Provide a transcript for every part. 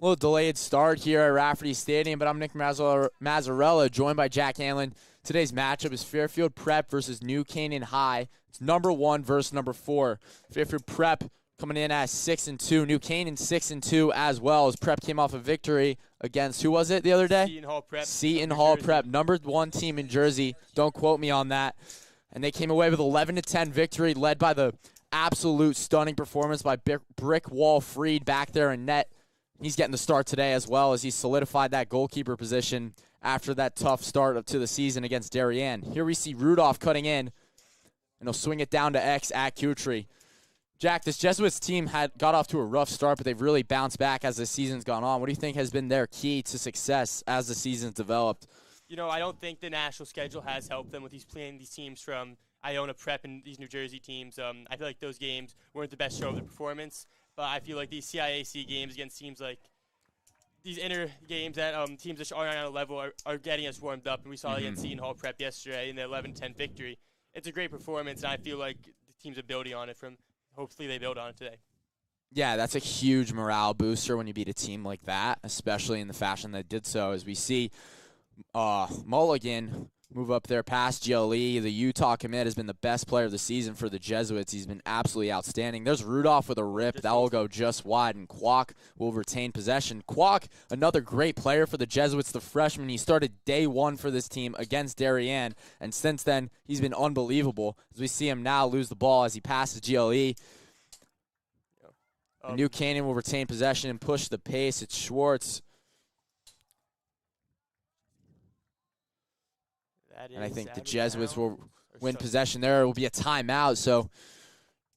little delayed start here at Rafferty Stadium, but I'm Nick Mazzarella, joined by Jack Hanlon. Today's matchup is Fairfield Prep versus New Canaan High. It's number 1 versus number 4. Fairfield Prep coming in at 6-2. New Canaan 6-2 as well, as Prep came off a victory against, who was it the other day? Seton Hall Prep. Seton Hall Prep, number 1 team in Jersey. Don't quote me on that. And they came away with 11-10 victory, led by the absolute stunning performance by Brick Wall Freed back there in net. He's getting the start today as well, as he solidified that goalkeeper position after that tough start to the season against Darien. Here we see Rudolph cutting in, and he'll swing it down to X at Kutry. Jack, this Jesuits team got off to a rough start, but they've really bounced back as the season's gone on. What do you think has been their key to success as the season's developed? You know, I don't think the national schedule has helped them with playing these teams from Iona Prep and these New Jersey teams. I feel like those games weren't the best show of the performance. But I feel like these CIAC games against teams like these inner games that teams that aren't on a level are getting us warmed up. And we saw against Seton Hall Prep yesterday in the 11-10 victory. It's a great performance, and I feel like the teams are building on it hopefully they build on it today. Yeah, that's a huge morale booster when you beat a team like that, especially in the fashion that did so, as we see Mulligan move up there past GLE. The Utah commit has been the best player of the season for the Jesuits. He's been absolutely outstanding. There's Rudolph with a rip. That will go just wide, and Kwok will retain possession. Kwok, another great player for the Jesuits, the freshman. He started day 1 for this team against Darien, and since then, he's been unbelievable. As we see him now lose the ball as he passes GLE. New Canaan will retain possession and push the pace. It's Schwartz. And I think the Jesuits will win possession there. It will be a timeout. So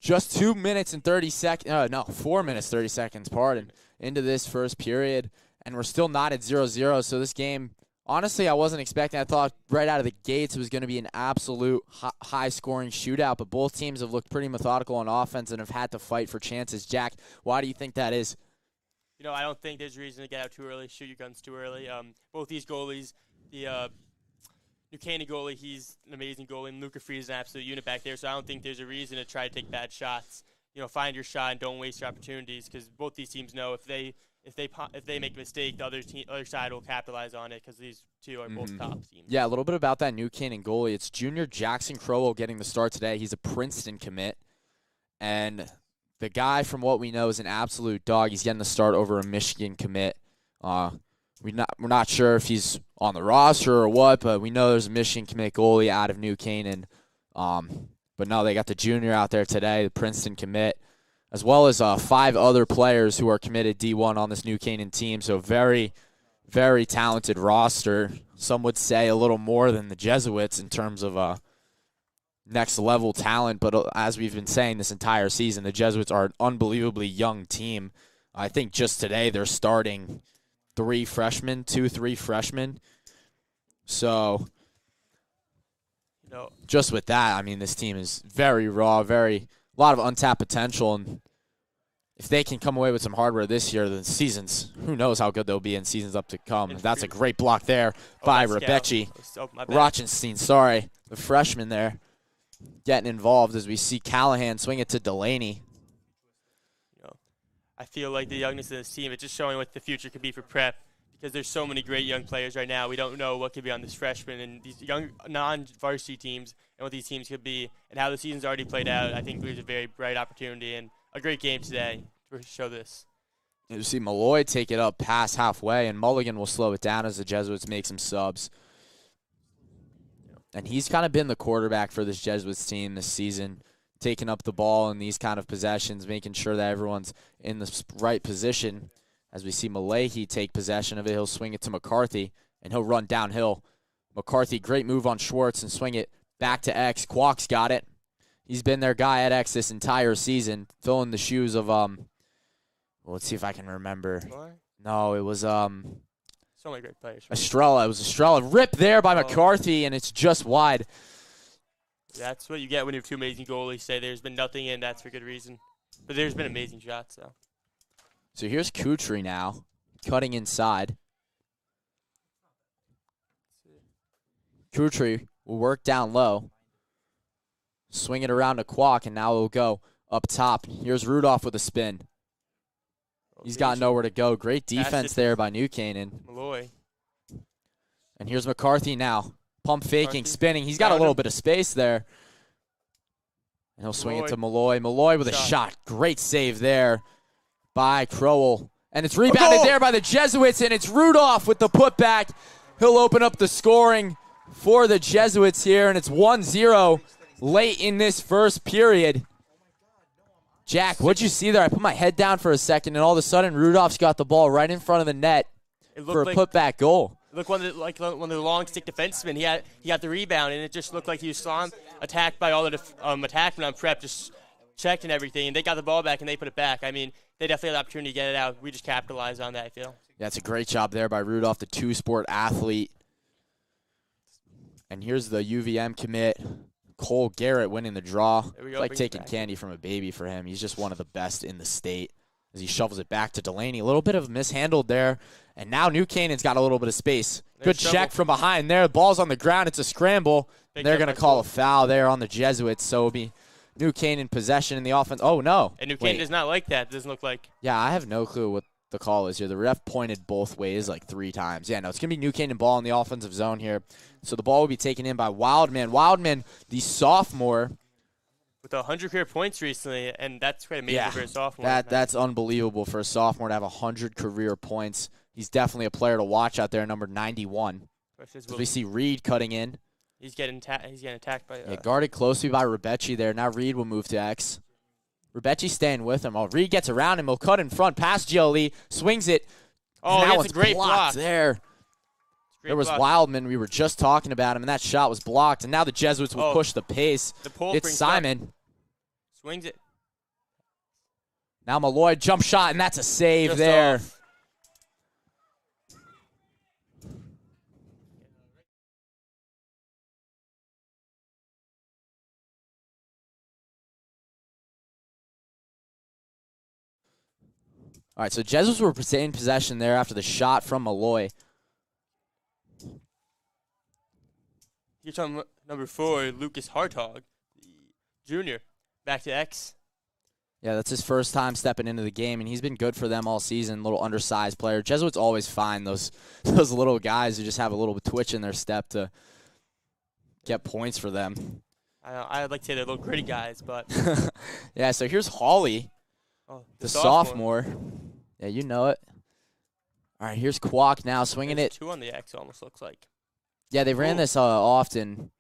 just 2 minutes and 30 seconds. No, 4 minutes, 30 seconds, pardon, into this first period. And we're still not at 0-0. So this game, honestly, I wasn't expecting. I thought right out of the gates it was going to be an absolute high-scoring shootout. But both teams have looked pretty methodical on offense and have had to fight for chances. Jack, why do you think that is? You know, I don't think there's reason to get out too early, shoot your guns too early. Both these goalies, the New Canaan goalie, he's an amazing goalie, and Luca Freed is an absolute unit back there, so I don't think there's a reason to try to take bad shots. You know, find your shot and don't waste your opportunities, because both these teams know if they make a mistake, the other side will capitalize on it, because these two are both top teams. Yeah, a little bit about that New Canaan goalie. It's junior Jackson Crowell getting the start today. He's a Princeton commit, and the guy, from what we know, is an absolute dog. He's getting the start over a Michigan commit. We're not sure if he's on the roster or what, but we know there's a Michigan commit goalie out of New Canaan. But no, they got the junior out there today, the Princeton commit, as well as 5 other players who are committed D1 on this New Canaan team. So very, very talented roster. Some would say a little more than the Jesuits in terms of next level talent. But as we've been saying this entire season, the Jesuits are an unbelievably young team. I think just today they're starting 3 freshmen. So, just with that, I mean, this team is very raw, a lot of untapped potential, and if they can come away with some hardware this year, then seasons, who knows how good they'll be in seasons up to come. That's a great block there by Rebecci. Rochenstein, the freshman there, getting involved as we see Callahan swing it to Delaney. I feel like the youngness of this team, it's just showing what the future could be for Prep, because there's so many great young players right now. We don't know what could be on this freshman and these young non-varsity teams and what these teams could be and how the season's already played out. I think there's a very bright opportunity and a great game today to show this. You see Malloy take it up past halfway, and Mulligan will slow it down as the Jesuits make some subs. And he's kind of been the quarterback for this Jesuits team this season, taking up the ball in these kind of possessions, making sure that everyone's in the right position. As we see Malahi take possession of it, he'll swing it to McCarthy, and he'll run downhill. McCarthy, great move on Schwartz, and swing it back to X. Kwok's got it. He's been their guy at X this entire season, filling the shoes of, let's see if I can remember. No, it was, so many great players. Estrella. It was Estrella. Rip there by McCarthy, and it's just wide. That's what you get when you have 2 amazing goalies. Say there's been nothing in, that's for good reason. But there's been amazing shots, though. So here's Kutry now, cutting inside. Kutry will work down low. Swing it around to Kwok, and now it'll go up top. Here's Rudolph with a spin. He's got nowhere to go. Great defense there by New Canaan. Malloy. And here's McCarthy now. Pump faking, McCarthy. spinning. He's got a little bit of space there. And he'll swing it to Malloy. Malloy with a shot. Great save there by Crowell. And it's rebounded there by the Jesuits, and it's Rudolph with the putback. He'll open up the scoring for the Jesuits here, and it's 1-0 late in this first period. Jack, what'd you see there? I put my head down for a second, and all of a sudden Rudolph's got the ball right in front of the net for a putback goal. Look, one of the long stick defensemen. He got the rebound, and it just looked like he was attacked by all the attackmen on prep, just checked and everything, and they got the ball back and they put it back. I mean, they definitely had the opportunity to get it out. We just capitalized on that, I feel. Yeah, it's a great job there by Rudolph, the two-sport athlete. And here's the UVM commit, Cole Garrett, winning the draw. It's like taking candy from a baby for him. He's just one of the best in the state as he shovels it back to Delaney. A little bit of mishandled there. And now New Canaan's got a little bit of space. Good check from behind there. The ball's on the ground. It's a scramble. And they're going to call a foul there on the Jesuits. So it'll be New Canaan possession in the offense. Oh, no. And New Canaan does not like that. It doesn't look like. Yeah, I have no clue what the call is here. The ref pointed both ways like 3 times. Yeah, no, it's going to be New Canaan ball in the offensive zone here. So the ball will be taken in by Wildman. Wildman, the sophomore. With 100 career points recently, and that's quite amazing for a sophomore. That's unbelievable for a sophomore to have 100 career points. He's definitely a player to watch out there, number 91. As we see Reed cutting in. He's getting attacked by. Guarded closely by Rebecci there. Now Reed will move to X. Rebecci staying with him. Oh, Reed gets around him. He'll cut in front past Jolie. Swings it. Oh, that's a great block there. There was Wildman. We were just talking about him, and that shot was blocked. And now the Jesuits will push the pace. It's Simon. Swings it. Now Malloy, jump shot, and that's a save there. All right, so Jesuits were in possession there after the shot from Malloy. Here's on number 4, Lucas Hartog, the junior, back to X. Yeah, that's his first time stepping into the game, and he's been good for them all season. Little undersized player. Jesuits always find those little guys who just have a little twitch in their step to get points for them. I'd like to say they're little gritty guys, but. Yeah, so here's Hawley, the sophomore. Yeah, you know it. All right, here's Kwok now swinging it. 2 on the X almost looks like. Yeah, they ran this often.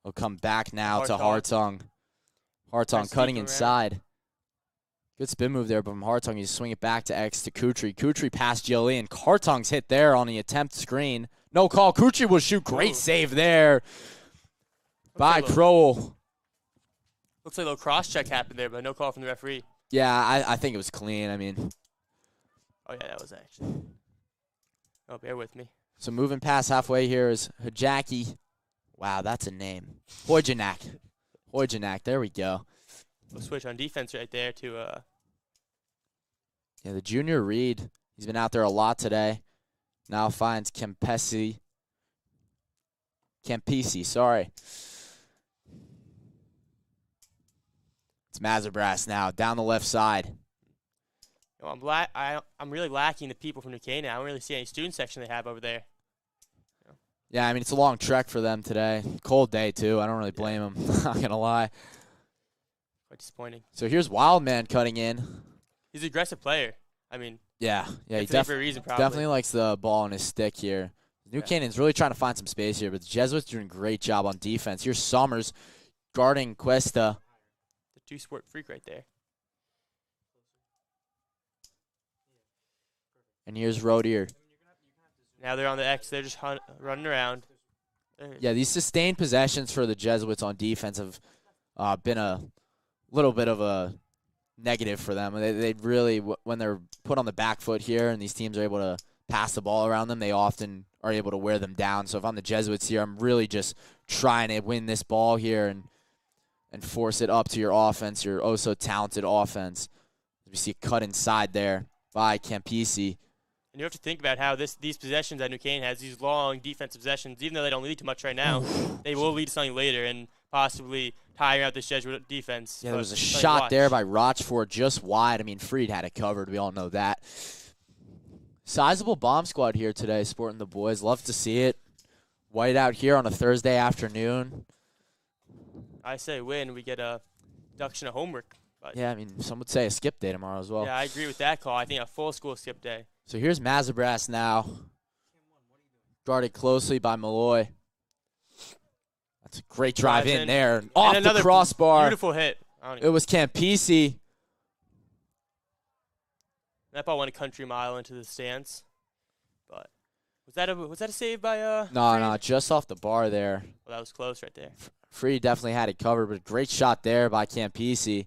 We'll come back now to Hartung. Hartung cutting inside. Good spin move there from Hartung. He's swing it back to X to Kutry. Kutry past Jolie, and Hartung's hit there on the attempt screen. No call. Kutry will shoot. Great save there by Crowell. Looks like a little cross-check happened there, but no call from the referee. Yeah, I think it was clean. I mean. Oh, yeah, that was actually. Oh, bear with me. So moving past halfway here is Hajaki. Wow, that's a name. Hojjanak. Hojjanak, there we go. We'll switch on defense right there to Yeah, the junior Reed. He's been out there a lot today. Now finds Campisi, sorry. It's Mazabras now, down the left side. I'm really lacking the people from New Canaan. I don't really see any student section they have over there. Yeah, I mean, it's a long trek for them today. Cold day, too. I don't really blame them. Not going to lie. Quite disappointing. So here's Wildman cutting in. He's an aggressive player. I mean, yeah, he for a reason, probably. Definitely likes the ball on his stick here. New Canaan's really trying to find some space here, but the Jesuits doing a great job on defense. Here's Summers guarding Cuesta. The two-sport freak right there. And here's Rodier. Now they're on the X. They're just running around. Yeah, these sustained possessions for the Jesuits on defense have been a little bit of a negative for them. They really, when they're put on the back foot here and these teams are able to pass the ball around them, they often are able to wear them down. So if I'm the Jesuits here, I'm really just trying to win this ball here and force it up to your offense, your oh-so-talented offense. We see a cut inside there by Campisi. And you have to think about how these possessions that New Canaan has, these long defensive possessions, even though they don't lead to much right now, they will lead to something later. And possibly tiring out this Jesuit defense. Yeah, there was a shot there by Rochford just wide. I mean, Freed had it covered. We all know that. Sizable bomb squad here today, sporting the boys. Love to see it. White out here on a Thursday afternoon. I say win. We get a deduction of homework. But yeah, I mean, some would say a skip day tomorrow as well. Yeah, I agree with that call. I think a full school skip day. So here's Mazabras now. Guarded closely by Malloy. That's a great drive in there. Off the crossbar. Beautiful hit. It was Campisi. That ball went a country mile into the stands. But was that a save by No, just off the bar there. Well, that was close right there. Free definitely had it covered, but a great shot there by Campisi.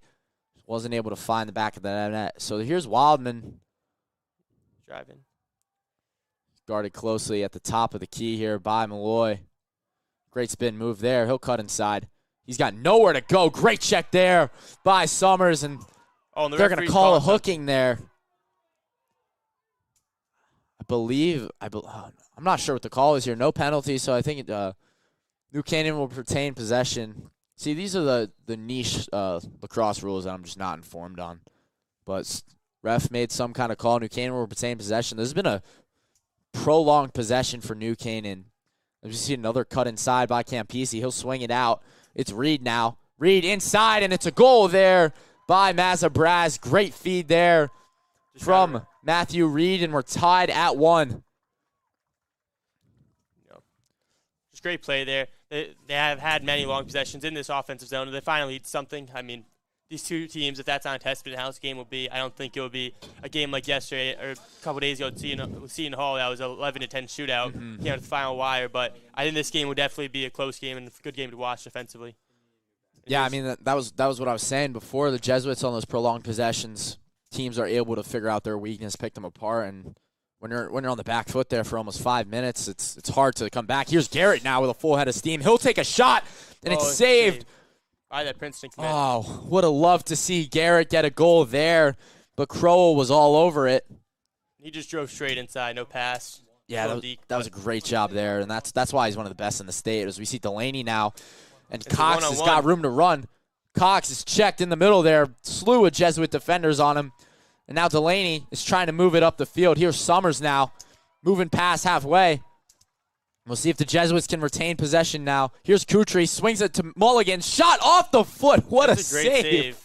Wasn't able to find the back of the net. So here's Wildman. Driving. Guarded closely at the top of the key here by Malloy. Great spin move there. He'll cut inside. He's got nowhere to go. Great check there by Summers, and they're going to call a hooking there. I'm not sure what the call is here. No penalty, so I think New Canaan will retain possession. See, these are the niche lacrosse rules that I'm just not informed on. But ref made some kind of call. New Canaan will retain possession. There's been a prolonged possession for New Canaan. As you see another cut inside by Campisi. He'll swing it out. It's Reed now. Reed inside, and it's a goal there by Mazabraz. Great feed there from Matthew Reed, and we're tied at 1. Just great play there. They have had many long possessions in this offensive zone, and they finally need something. I mean, these two teams, if that's not a testament to how this game will be, I don't think it will be a game like yesterday or a couple days ago with Seton Hall. That was an 11-10 shootout, came out to the final wire. But I think this game will definitely be a close game and a good game to watch defensively. Yeah, I mean, that was what I was saying before. The Jesuits on those prolonged possessions, teams are able to figure out their weakness, pick them apart, and when you're on the back foot there for almost 5 minutes, it's hard to come back. Here's Garrett now with a full head of steam. He'll take a shot, and it's saved. By that Princeton commit. Oh, would have loved to see Garrett get a goal there, but Crowell was all over it. He just drove straight inside, no pass. Yeah, that was a great job there, and that's why he's one of the best in the state. As we see Delaney now, and Cox has got room to run. Cox is checked in the middle there, slew of Jesuit defenders on him, and now Delaney is trying to move it up the field. Here's Summers now, moving past halfway. We'll see if the Jesuits can retain possession now. Here's Kutry, swings it to Mulligan, shot off the foot. What a great save.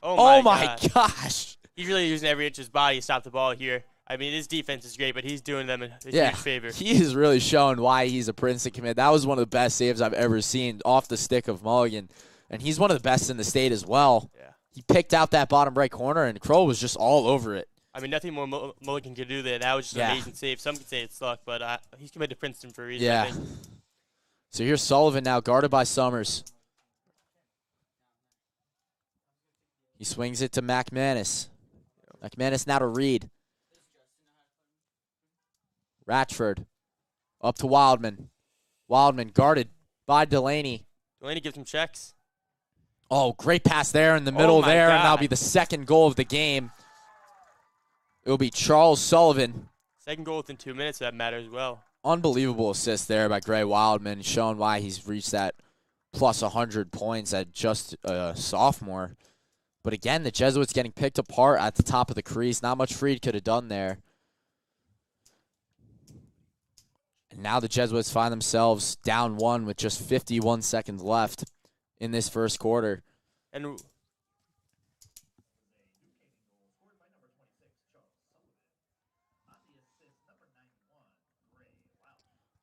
Oh my gosh. He's really using every inch of his body to stop the ball here. I mean, his defense is great, but he's doing them a huge favor. He is really showing why he's a Princeton commit. That was one of the best saves I've ever seen off the stick of Mulligan, and he's one of the best in the state as well. Yeah. He picked out that bottom right corner, and Crow was just all over it. I mean, nothing more Mulligan could do there. That was just an amazing save. Some could say it's luck, but he's committed to Princeton for a reason, I think. So here's Sullivan now, guarded by Summers. He swings it to McManus. McManus now to Reed. Ratchford up to Wildman. Wildman guarded by Delaney. Delaney gives him checks. Oh, great pass there in the middle there, and that'll be the second goal of the game. It'll be Charles Sullivan. Second goal within 2 minutes, that matters as well. Unbelievable assist there by Gray Wildman, showing why he's reached that plus 100 points at just a sophomore. But again, the Jesuits getting picked apart at the top of the crease. Not much Freed could have done there. And now the Jesuits find themselves down 1 with just 51 seconds left in this first quarter. And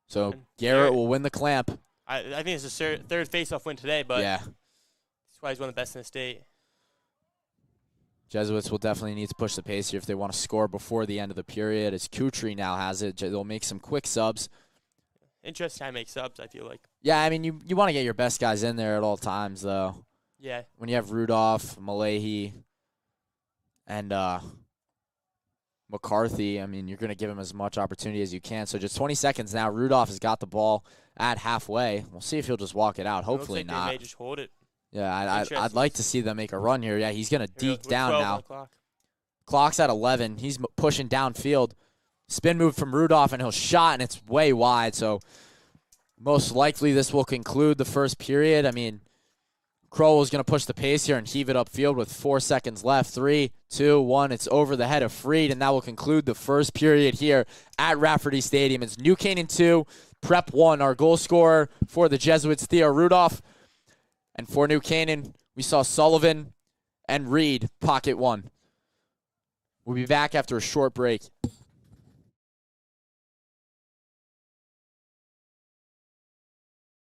so Garrett will win the clamp. I think it's his third faceoff win today, but yeah, that's why he's one of the best in the state. Jesuits will definitely need to push the pace here if they want to score before the end of the period. As Kutry now has it, they'll make some quick subs. Interesting how to make subs, I feel like. Yeah, I mean, you want to get your best guys in there at all times, though. Yeah. When you have Rudolph, Malahi, and McCarthy, I mean, you're going to give him as much opportunity as you can. So just 20 seconds now. Rudolph has got the ball at halfway. We'll see if he'll just walk it out. Hopefully it looks like not. They may just hold it. Yeah, I'd like to see them make a run here. Yeah, he's going to deke down now. The Clock's at 11. He's pushing downfield. Spin move from Rudolph, and he'll shot, and it's way wide. So most likely this will conclude the first period. I mean, Crowell's going to push the pace here and heave it upfield with 4 seconds left. 3, 2, 1. It's over the head of Freed, and that will conclude the first period here at Rafferty Stadium. It's New Canaan 2, Prep 1. Our goal scorer for the Jesuits, Theo Rudolph. And for New Canaan, we saw Sullivan and Reed pocket 1. We'll be back after a short break.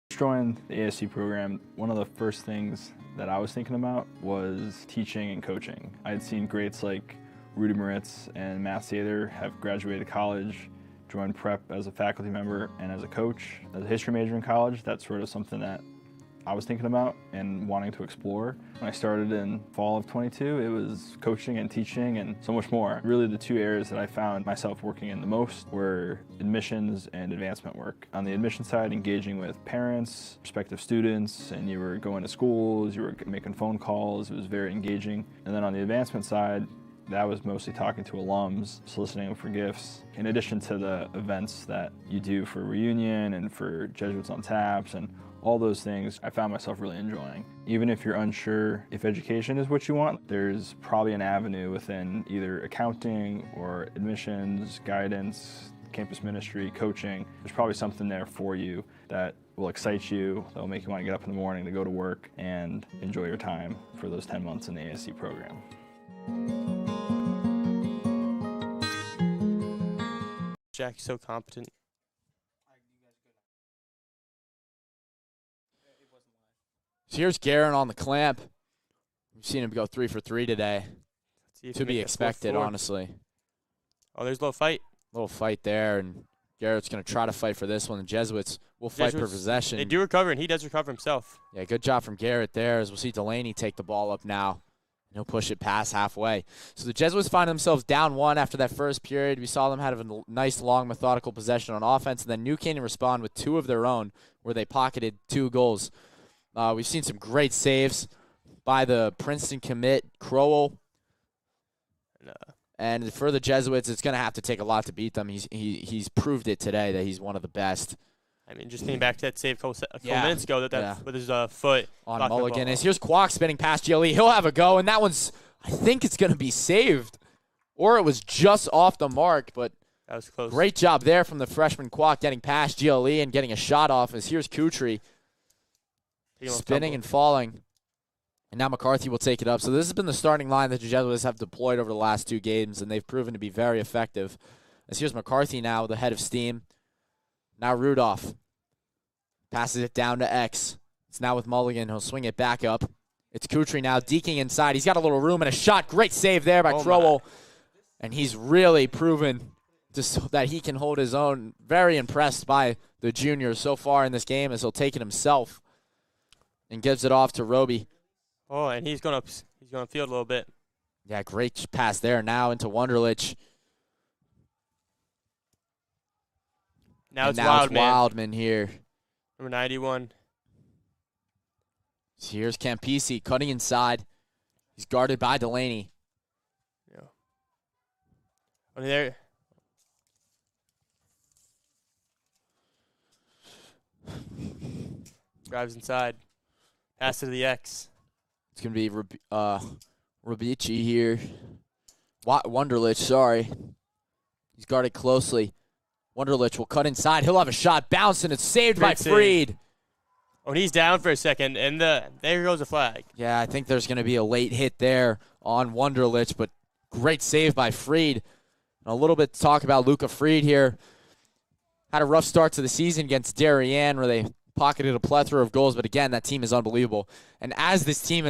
Joined the ASC program, one of the first things that I was thinking about was teaching and coaching. I had seen greats like Rudy Moritz and Matt Sather have graduated college, joined prep as a faculty member and as a coach. As a history major in college, that's sort of something that I was thinking about and wanting to explore. When I started in fall of 22, it was coaching and teaching and so much more. Really the two areas that I found myself working in the most were admissions and advancement work. On the admission side, engaging with parents, prospective students, and you were going to schools, you were making phone calls, it was very engaging. And then on the advancement side, that was mostly talking to alums, soliciting them for gifts. In addition to the events that you do for reunion and for Jesuits on Taps and all those things, I found myself really enjoying. Even if you're unsure if education is what you want, there's probably an avenue within either accounting or admissions, guidance, campus ministry, coaching. There's probably something there for you that will excite you, that will make you want to get up in the morning to go to work and enjoy your time for those 10 months in the ASC program. Jack's so competent. So here's Guerin on the clamp. We've seen him go 3 for 3 today. To be expected, honestly. Oh, there's a little fight. Little fight there, and Garrett's going to try to fight for this one. The Jesuits will fight for possession. They do recover, and he does recover himself. Yeah, good job from Garrett there, as we'll see Delaney take the ball up now. He'll push it past halfway. So the Jesuits find themselves down 1 after that first period. We saw them have a nice, long, methodical possession on offense, and then New Canaan respond with 2 of their own, where they pocketed 2 goals. We've seen some great saves by the Princeton commit, Crowell. And for the Jesuits, it's going to have to take a lot to beat them. He's proved it today that he's one of the best. I mean, just thinking back to that save a couple minutes ago, with his foot on Mulligan. Here's Kwok spinning past GLE. He'll have a go, and that one's, I think it's going to be saved. Or it was just off the mark, but that was close. Great job there from the freshman Kwok getting past GLE and getting a shot off. As here's Kutry spinning and falling. And now McCarthy will take it up. So this has been the starting line that the Jesuits have deployed over the last 2 games, and they've proven to be very effective. As here's McCarthy now, the head of steam. Now Rudolph passes it down to X. It's now with Mulligan. He'll swing it back up. It's Kutry now deking inside. He's got a little room and a shot. Great save there by Crowell. And he's really proven that he can hold his own. Very impressed by the juniors so far in this game, as he'll take it himself and gives it off to Roby. Oh, and he's going to field a little bit. Yeah, great pass there now into Wunderlich. Now it's Wildman here. Number 91. So here's Campisi cutting inside. He's guarded by Delaney. Yeah. Oh, there. Drives inside. Pass to the X. It's going to be Robici here. Wunderlich, sorry. He's guarded closely. Wunderlich will cut inside. He'll have a shot. Bounce, and it's saved by Freed. Oh, he's down for a second, and there goes a flag. Yeah, I think there's going to be a late hit there on Wunderlich, but great save by Freed. And a little bit to talk about Luca Freed here. Had a rough start to the season against Darien, where they pocketed a plethora of goals, but again, that team is unbelievable. And as this season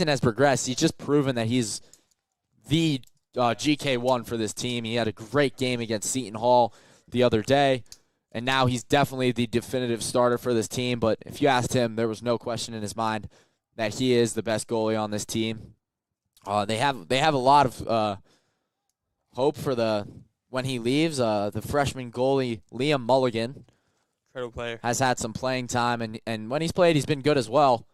has progressed, he's just proven that he's the GK1 for this team. He had a great game against Seton Hall the other day, and now he's definitely the definitive starter for this team. But if you asked him, there was no question in his mind that he is the best goalie on this team. They have a lot of hope for when he leaves. The freshman goalie Liam Mulligan player. Has had some playing time, and when he's played, he's been good as well.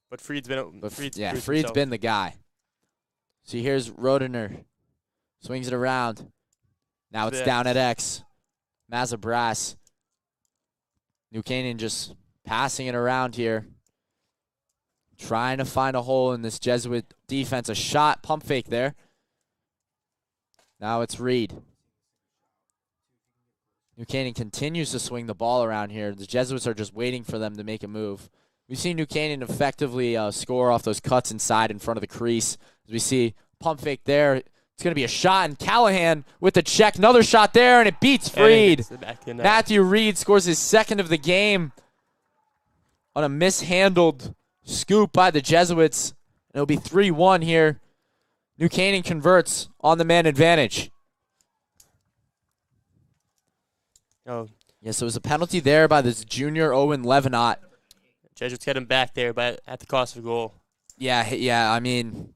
But Freed's been the guy. See, here's Rodener. Swings it around. Now it's down at X. Mazabras. New Canaan just passing it around here. Trying to find a hole in this Jesuit defense. A shot, pump fake there. Now it's Reed. New Canaan continues to swing the ball around here. The Jesuits are just waiting for them to make a move. We've seen New Canaan effectively score off those cuts inside in front of the crease. As we see pump fake there. It's going to be a shot, and Callahan with the check. Another shot there, and it beats Freed. Matthew Reed scores his second of the game on a mishandled scoop by the Jesuits. It'll be 3-1 here. New Canaan converts on the man advantage. Oh. Yes, it was a penalty there by this junior Owen Levenot. Jesuits get him back there, but at the cost of a goal. Yeah, I mean...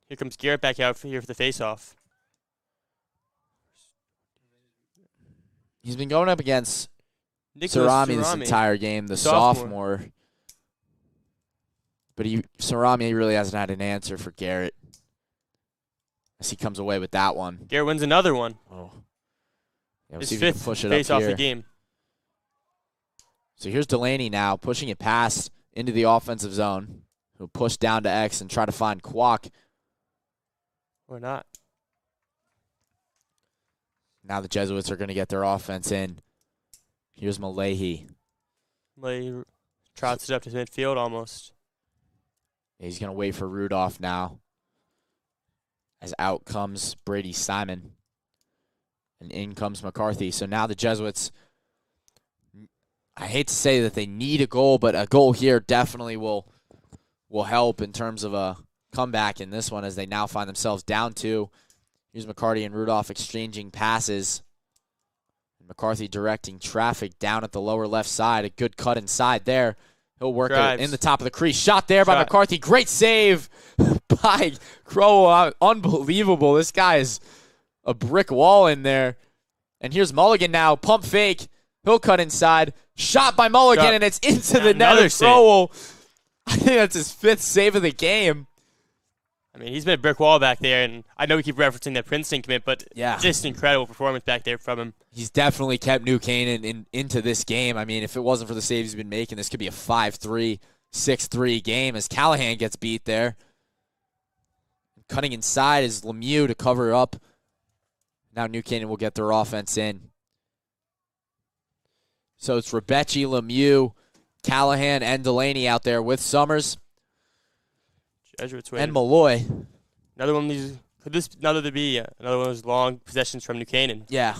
Here comes Garrett back out here for the face-off. He's been going up against Nicholas Sarami this entire game, the sophomore. But Sarami really hasn't had an answer for Garrett as he comes away with that one. Garrett wins another one. Oh. Yeah, His fifth face-off the game. So here's Delaney now, pushing it past into the offensive zone. He'll push down to X and try to find Kwok. Or not. Now the Jesuits are going to get their offense in. Here's Malahi. Malahi trots it up to midfield almost. Yeah, he's going to wait for Rudolph now. As out comes Brady Simon. And in comes McCarthy. So now the Jesuits, I hate to say that they need a goal, but a goal here definitely will help in terms of a comeback in this one as they now find themselves down 2. Here's McCarty and Rudolph exchanging passes. McCarthy directing traffic down at the lower left side. A good cut inside there. He'll work it in the top of the crease. Shot there by McCarthy. Great save by Crow. Unbelievable. This guy is a brick wall in there. And here's Mulligan now. Pump fake. He'll cut inside. Shot by Mulligan, and it's into the net of Crowell. I think that's his 5th save of the game. I mean, he's been a brick wall back there, and I know we keep referencing that Princeton commit, but just incredible performance back there from him. He's definitely kept New Canaan into this game. I mean, if it wasn't for the saves he's been making, this could be a 5-3, 6-3 game as Callahan gets beat there. Cutting inside is Lemieux to cover up. Now New Canaan will get their offense in. So it's Rebecci, Lemieux, Callahan, and Delaney out there with Summers. Jesuits and Malloy. Another one of these. Could this another be another one of those long possessions from New Canaan? Yeah.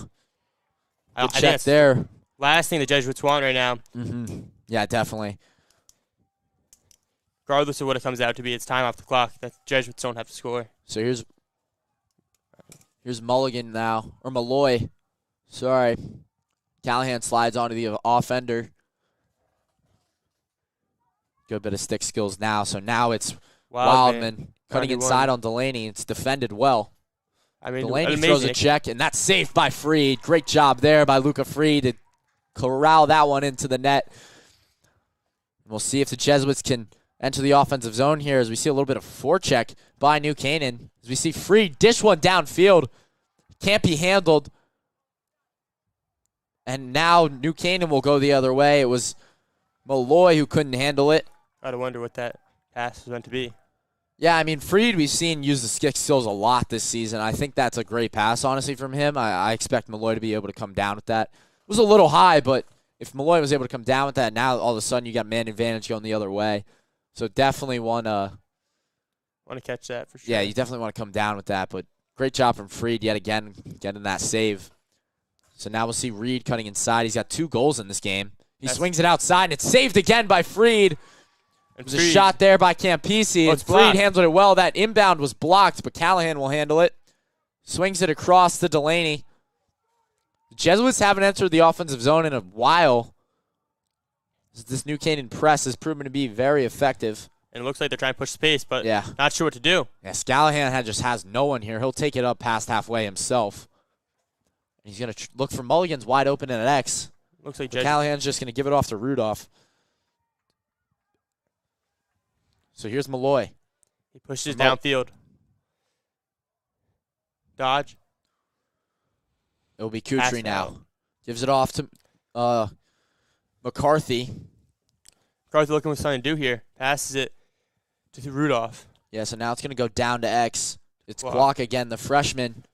I check think there. Last thing the Jesuits want right now. Mm-hmm. Yeah, definitely. Regardless of what it comes out to be, it's time off the clock. The Jesuits don't have to score. So here's Mulligan now, or Malloy. Sorry. Callahan slides onto the offender. Good bit of stick skills now. So now it's Wildman cutting inside on Delaney. It's defended well. I mean, Delaney throws a check, and that's saved by Freed. Great job there by Luca Freed to corral that one into the net. We'll see if the Jesuits can enter the offensive zone here as we see a little bit of forecheck by New Canaan. As we see Freed dish one downfield. Can't be handled. And now New Canaan will go the other way. It was Malloy who couldn't handle it. I wonder what that pass was meant to be. Yeah, I mean, Freed we've seen use the stick skills a lot this season. I think that's a great pass, honestly, from him. I expect Malloy to be able to come down with that. It was a little high, but if Malloy was able to come down with that, now all of a sudden you got man advantage going the other way. So definitely want to catch that for sure. Yeah, you definitely want to come down with that, but great job from Freed yet again getting that save. So now we'll see Reed cutting inside. He's got 2 goals in this game. He swings it outside, and it's saved again by Freed. There's a shot there by Campisi, and Freed handled it well. That inbound was blocked, but Callahan will handle it. Swings it across to Delaney. The Jesuits haven't entered the offensive zone in a while. This New Canaan press has proven to be very effective. And it looks like they're trying to push the pace, but not sure what to do. Yeah, Callahan just has no one here. He'll take it up past halfway himself. He's going to look for Mulligan's wide open at X. Looks like Callahan's just going to give it off to Rudolph. So here's Malloy. He pushes downfield. Dodge. It'll be Kutry now. Gives it off to McCarthy. McCarthy looking with something to do here. Passes it to Rudolph. Yeah, so now it's going to go down to X. It's Wow. Kwok again, the freshman.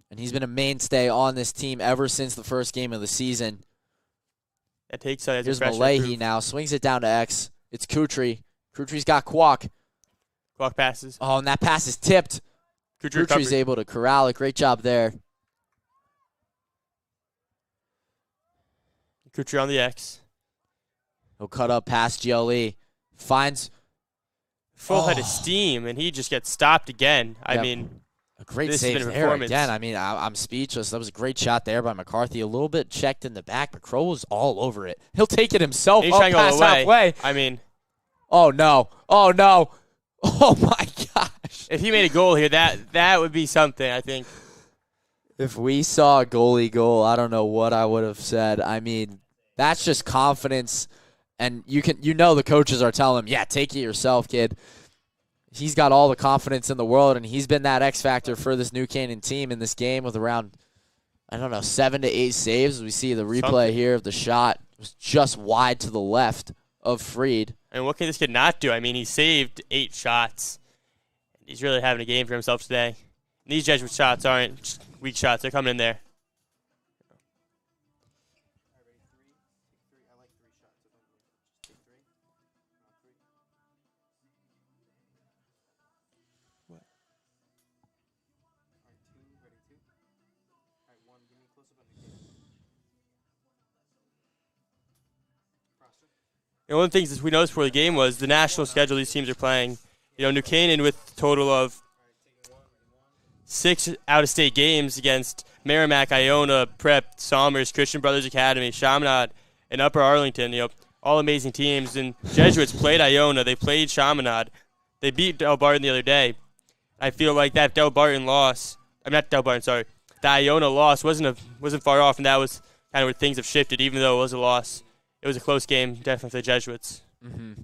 And he's been a mainstay on this team ever since the first game of the season. That takes as Here's a freshman Malahi proof. now. Swings it down to X. It's Kutry. Kutry's got Kwok. Kwok passes. Oh, and that pass is tipped. Kutry Kutry's recovered. able to corral it. Great job there. Kutry on the X. He'll cut up past GLE. Finds Full head Oh. of steam, and he just gets stopped again. I Yep. mean, a great This has save been a there performance. again. I mean, I'm speechless. That was a great shot there by McCarthy. A little bit checked in the back, but Crow was all over it. He'll take it himself he's up trying to go past away. halfway. I mean, Oh, no. Oh, no. Oh, my gosh. if he made a goal here, that would be something, I think. If we saw a goalie goal, I don't know what I would have said. I mean, that's just confidence. And you know the coaches are telling him, yeah, take it yourself, kid. He's got all the confidence in the world, and he's been that X factor for this New Canaan team in this game with around, 7 to 8 saves. We see the replay Something. here of the shot. It was just wide to the left of Freed. And what can this kid not do? I mean, he saved 8 shots. He's really having a game for himself today. And these Jesuit shots aren't just weak shots. They're coming in there. And one of the things that we noticed before the game was the national schedule these teams are playing. New Canaan with a total of 6 out-of-state games against Merrimack, Iona, Prep, Somers, Christian Brothers Academy, Chaminade, and Upper Arlington. All amazing teams. And Jesuits played Iona. They played Chaminade. They beat Del Barton the other day. I feel like that Del Barton loss, not Del Barton, sorry, the Iona loss wasn't far off, and that was kind of where things have shifted, even though it was a loss. It was a close game, definitely for the Jesuits. Mm-hmm.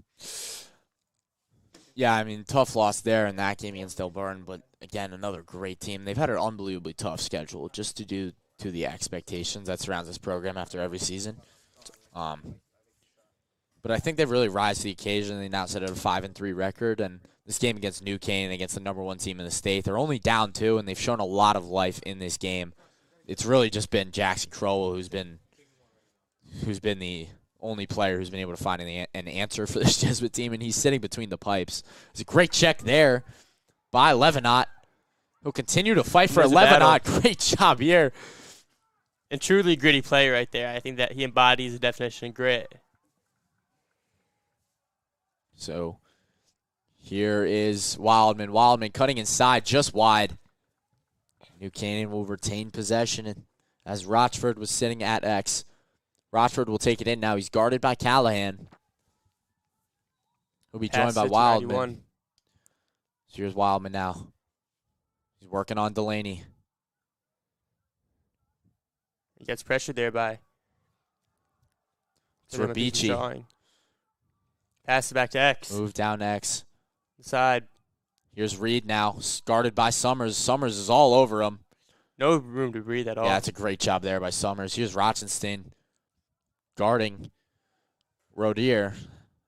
Yeah, I mean, tough loss there in that game against Del Barton, but again, another great team. They've had an unbelievably tough schedule just to do to the expectations that surrounds this program after every season. But I think they've really rise to the occasion. They now sit at a 5-3 record, and this game against New Canaan, against the #1 team in the state, they're only down 2, and they've shown a lot of life in this game. It's really just been Jackson Crowell who's been the only player who's been able to find an answer for this Jesuit team, and he's sitting between the pipes. It's a great check there by Levenot. He'll continue to fight for There's a Levenot. battle. Great job here. And truly gritty play right there. I think that he embodies the definition of grit. So here is Wildman. Wildman cutting inside just wide. New Canaan will retain possession, and as Rochford was sitting at X. Rochford will take it in now. He's guarded by Callahan. He'll be joined by Wildman. So here's Wildman now. He's working on Delaney. He gets pressured there by It's Rabici. Pass it back to X. Move down X. Inside. Here's Reed now, guarded by Summers. Summers is all over him. No room to breathe at all. Yeah, that's a great job there by Summers. Here's Rochenstein guarding Rodier.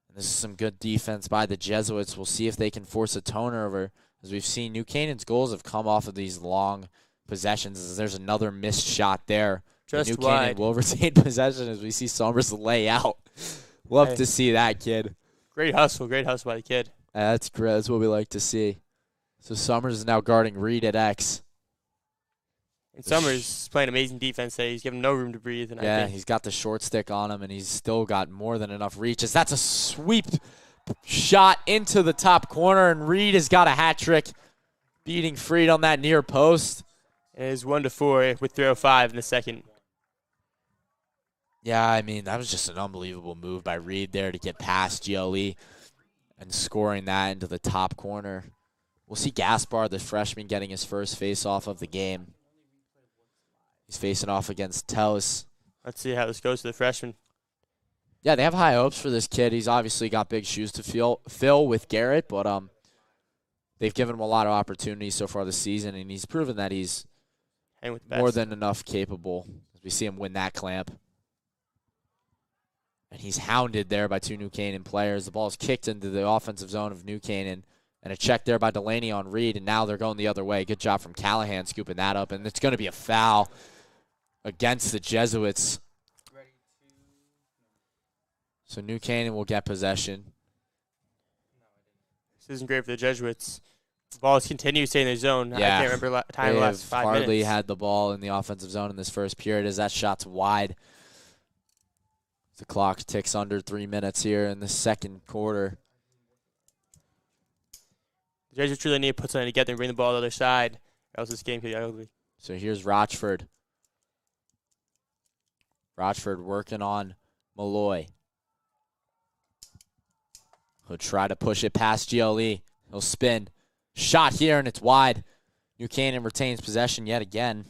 And this is some good defense by the Jesuits. We'll see if they can force a turnover. As we've seen, New Canaan's goals have come off of these long possessions. As there's another missed shot there. Just New wide. Canaan will retain possession as we see Summers lay out. Love to see that, kid. Great hustle by the kid. That's great. That's what we like to see. So Summers is now guarding Reed at X. And Summers is playing amazing defense today. He's given no room to breathe. And I Yeah, think he's got the short stick on him, and he's still got more than enough reach. As that's a sweep shot into the top corner, and Reed has got a hat trick, beating Freed on that near post. it is 1-4 with 3:05 in the second. Yeah, I mean, that was just an unbelievable move by Reed there to get past GLE and scoring that into the top corner. We'll see Gaspar, the freshman, getting his first face-off of the game. He's facing off against Tellis. Let's see how this goes to the freshman. Yeah, they have high hopes for this kid. He's obviously got big shoes to fill with Garrett, but they've given him a lot of opportunities so far this season, and he's proven that he's Hang with the best. more than enough capable. As we see him win that clamp. And he's hounded there by two New Canaan players. The ball's kicked into the offensive zone of New Canaan. And a check there by Delaney on Reed, and now they're going the other way. Good job from Callahan scooping that up, and it's going to be a foul against the Jesuits. So New Canaan will get possession. This isn't great for the Jesuits. The ball continues to stay in their zone. Yeah. I can't remember time the last 5 minutes. Hardly had the ball in the offensive zone in this first period as that shot's wide. The clock ticks under 3 minutes here in the second quarter. The Jesuits really need to put something together and bring the ball to the other side, or else this game could be ugly. So here's Rochford. Rochford working on Malloy. He'll try to push it past GLE. He'll spin. Shot here, and it's wide. New Canaan retains possession yet again.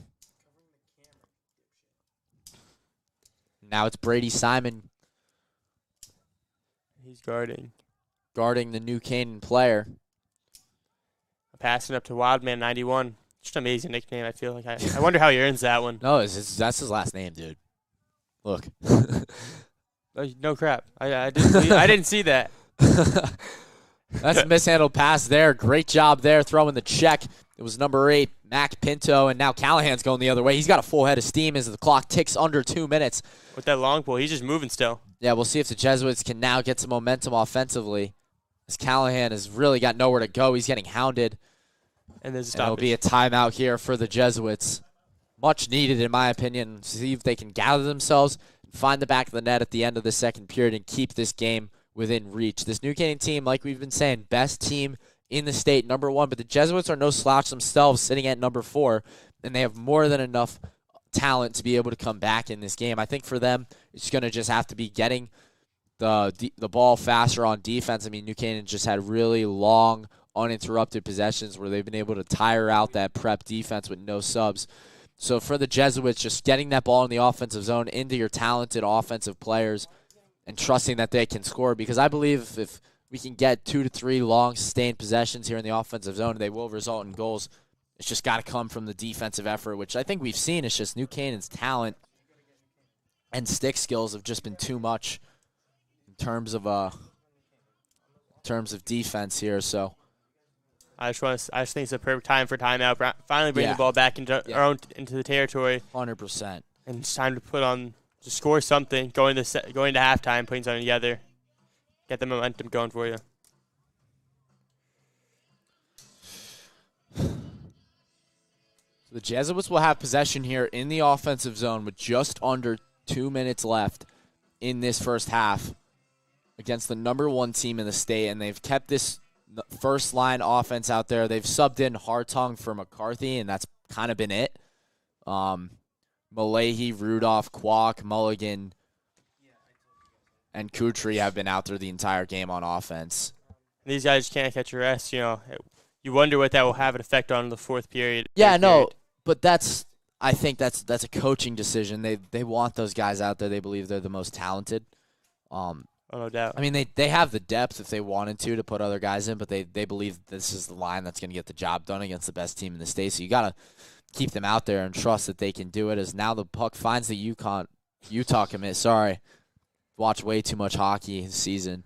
Now it's Brady Simon He's guarding the New Canaan player. Passing up to Wildman 91. Just an amazing nickname, I feel like. I wonder how he earns that one. No, that's his last name, dude. Look. No crap. I didn't see that. That's a mishandled pass there. Great job there throwing the check. It was number 8, Mac Pinto, and now Callahan's going the other way. He's got a full head of steam as the clock ticks under 2 minutes. With that long ball, he's just moving still. Yeah, we'll see if the Jesuits can now get some momentum offensively. As Callahan has really got nowhere to go. He's getting hounded. And there's a And stoppage. it'll be a timeout here for the Jesuits. Much needed, in my opinion. See if they can gather themselves and find the back of the net at the end of the second period and keep this game within reach. This New Canaan team, like we've been saying, best team in the state, number 1. But the Jesuits are no slouch themselves, sitting at number 4. And they have more than enough talent to be able to come back in this game. I think for them, it's going to just have to be getting the ball faster on defense. I mean, New Canaan just had really long, uninterrupted possessions where they've been able to tire out that prep defense with no subs. So for the Jesuits, just getting that ball in the offensive zone into your talented offensive players and trusting that they can score, because I believe if we can get 2 to 3 long, sustained possessions here in the offensive zone, they will result in goals. It's just got to come from the defensive effort, which I think we've seen. It's just New Canaan's talent and stick skills have just been too much in terms of defense here. So I just think it's a perfect time for timeout. Finally bring the ball back into the territory. 100%. And it's time to score something, going to halftime, putting something together. Get the momentum going for you. The Jesuits will have possession here in the offensive zone with just under 2 minutes left in this first half against the number 1 team in the state, and they've kept this first line offense out there. They've subbed in Hartung for McCarthy, and that's kind of been it. Malahi, Rudolph, Kwok, Mulligan, and Kutri have been out there the entire game on offense. These guys can't catch a rest. You wonder what that will have an effect on the fourth period. Yeah, no, but I think that's a coaching decision. They want those guys out there. They believe they're the most talented. No doubt. I mean, they have the depth if they wanted to put other guys in, but they believe this is the line that's going to get the job done against the best team in the state. So you got to keep them out there and trust that they can do it. As now the puck finds the Utah commit. Sorry, watch way too much hockey this season.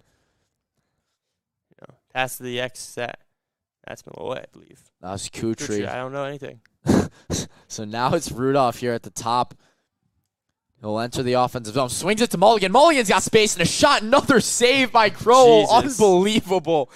Pass to the X. That's Malloy, I believe. That's Kutri. I don't know anything. So now it's Rudolph here at the top. He'll enter the offensive zone. Swings it to Mulligan. Mulligan's got space and a shot. Another save by Crowell. Unbelievable.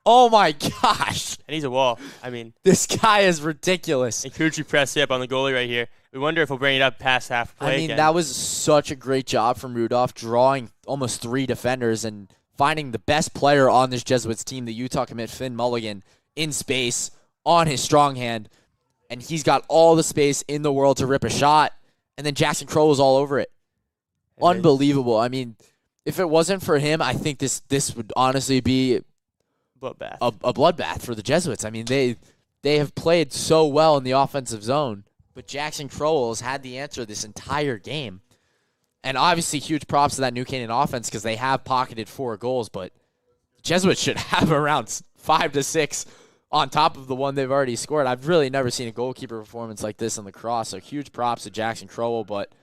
Oh, my gosh. And he's a wall. I mean, this guy is ridiculous. And Kutri pressed it up on the goalie right here. We wonder if he'll bring it up past half play I mean, again. that was such a great job from Rudolph, drawing almost 3 defenders and finding the best player on this Jesuits team, the Utah commit Finn Mulligan, in space on his strong hand. And he's got all the space in the world to rip a shot. And then Jackson Crow was all over it. Unbelievable. I mean, if it wasn't for him, I think this would honestly be bloodbath. A bloodbath for the Jesuits. I mean, they have played so well in the offensive zone, but Jackson Crowell has had the answer this entire game. And obviously, huge props to that New Canaan offense because they have pocketed 4 goals, but Jesuits should have around 5 to 6 on top of the one they've already scored. I've really never seen a goalkeeper performance like this in Lacrosse, so huge props to Jackson Crowell, but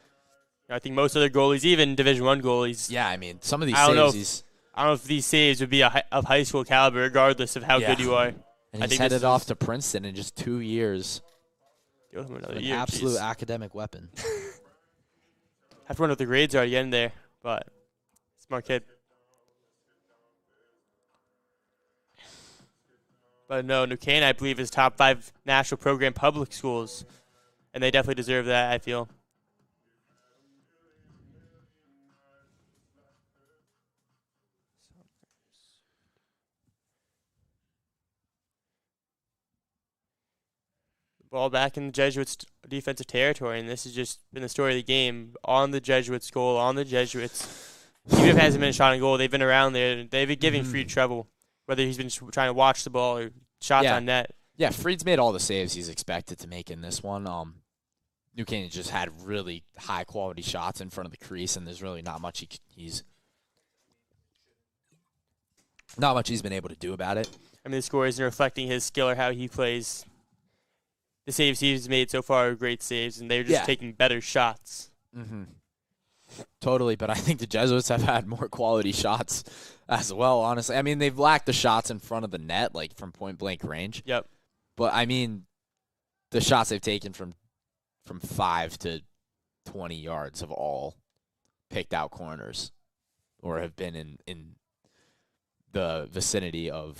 I think most other goalies, even Division I goalies, Yeah, I mean, some of these I don't know saves, I don't know if these saves would be of high school caliber, regardless of how good you are. and I he's think headed this off to Princeton in just 2 years. Give him another An year. absolute Jeez. academic weapon. Have to run what the grades are again there, but smart kid. But no, New Canaan, I believe, is top 5 national program public schools, and they definitely deserve that, I feel. Ball back in the Jesuits' defensive territory, and this has just been the story of the game. On the Jesuits' goal, on the Jesuits. Even if it hasn't been a shot on goal, they've been around there. They've been giving Freed trouble, whether he's been trying to watch the ball or shots on net. Yeah, Freed's made all the saves he's expected to make in this one. New Canaan just had really high-quality shots in front of the crease, and there's really not much he's been able to do about it. I mean, the score isn't reflecting his skill or how he plays. The saves he's made so far are great saves, and they're just taking better shots. Mm-hmm. Totally, but I think the Jesuits have had more quality shots as well, honestly. I mean, they've lacked the shots in front of the net, like from point-blank range. Yep. But, I mean, the shots they've taken from 5 to 20 yards have all picked out corners or have been in the vicinity of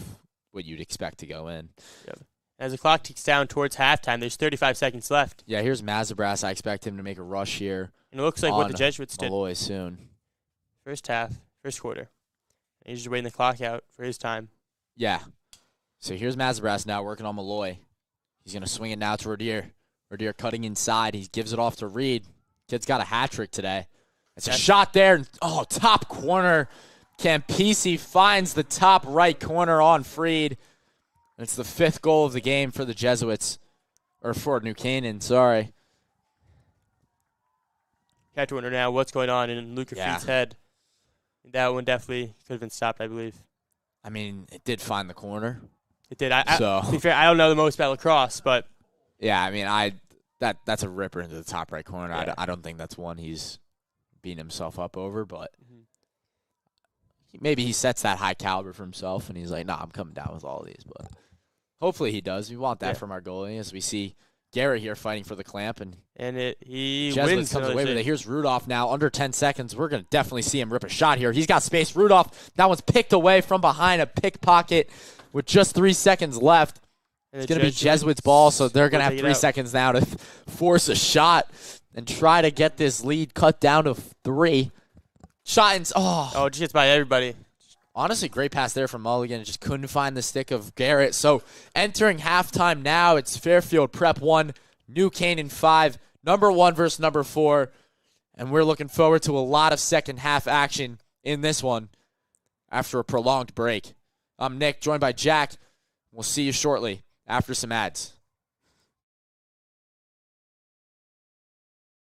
what you'd expect to go in. Yep. As the clock ticks down towards halftime, there's 35 seconds left. Yeah, here's Mazabras. I expect him to make a rush here. And it looks like what the Jesuits did. Malloy soon. First quarter. And he's just waiting the clock out for his time. Yeah. So here's Mazabras now working on Malloy. He's going to swing it now to Rodier. Rodier cutting inside. He gives it off to Reed. Kid's got a hat trick today. It's a shot there. Oh, top corner. Campisi finds the top right corner on Freed. It's the 5th goal of the game for the Jesuits. Or for New Canaan, sorry. You have to wonder now what's going on in Luca Freed's head. That one definitely could have been stopped, I believe. I mean, it did find the corner. It did. To be fair, I don't know the most about lacrosse, but yeah, I mean, that's a ripper into the top right corner. Yeah. I don't think that's one he's beating himself up over, but maybe he sets that high caliber for himself, and he's like, nah, I'm coming down with all of these. But hopefully he does. We want that from our goalie, as we see Garrett here fighting for the clamp, and he Jesuits wins. Comes away with it. Here's Rudolph now, under 10 seconds. We're going to definitely see him rip a shot here. He's got space. Rudolph, that one's picked away from behind a pickpocket with just 3 seconds left. It's going to be Jesuits' ball, so they're going to have 3 seconds now to force a shot and try to get this lead cut down to 3. Shot and it just gets by everybody. Honestly, great pass there from Mulligan. Just couldn't find the stick of Garrett. So entering halftime now, it's Fairfield Prep 1, New Canaan 5, number 1 versus number 4. And we're looking forward to a lot of second half action in this one after a prolonged break. I'm Nick, joined by Jack. We'll see you shortly after some ads.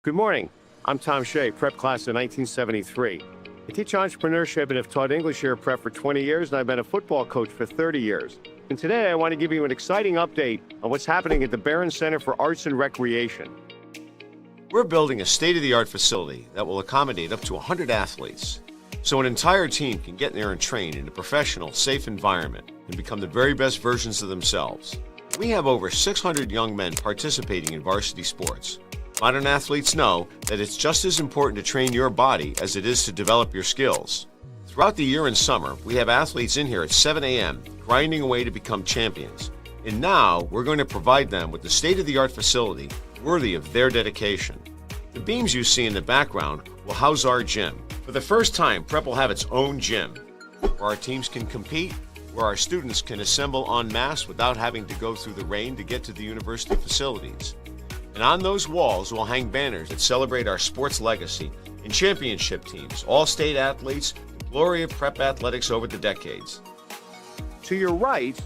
Good morning. I'm Tom Shea, prep class of 1973. I teach entrepreneurship and have taught English here at Prep for 20 years, and I've been a football coach for 30 years. And today I want to give you an exciting update on what's happening at the Barron Center for Arts and Recreation. We're building a state-of-the-art facility that will accommodate up to 100 athletes, so an entire team can get there and train in a professional, safe environment and become the very best versions of themselves. We have over 600 young men participating in varsity sports. Modern athletes know that it's just as important to train your body as it is to develop your skills. Throughout the year and summer, we have athletes in here at 7 a.m. grinding away to become champions. And now, we're going to provide them with the state-of-the-art facility worthy of their dedication. The beams you see in the background will house our gym. For the first time, Prep will have its own gym, where our teams can compete, where our students can assemble en masse without having to go through the rain to get to the university facilities. And on those walls, we'll hang banners that celebrate our sports legacy and championship teams, all-state athletes, the glory of prep athletics over the decades. To your right,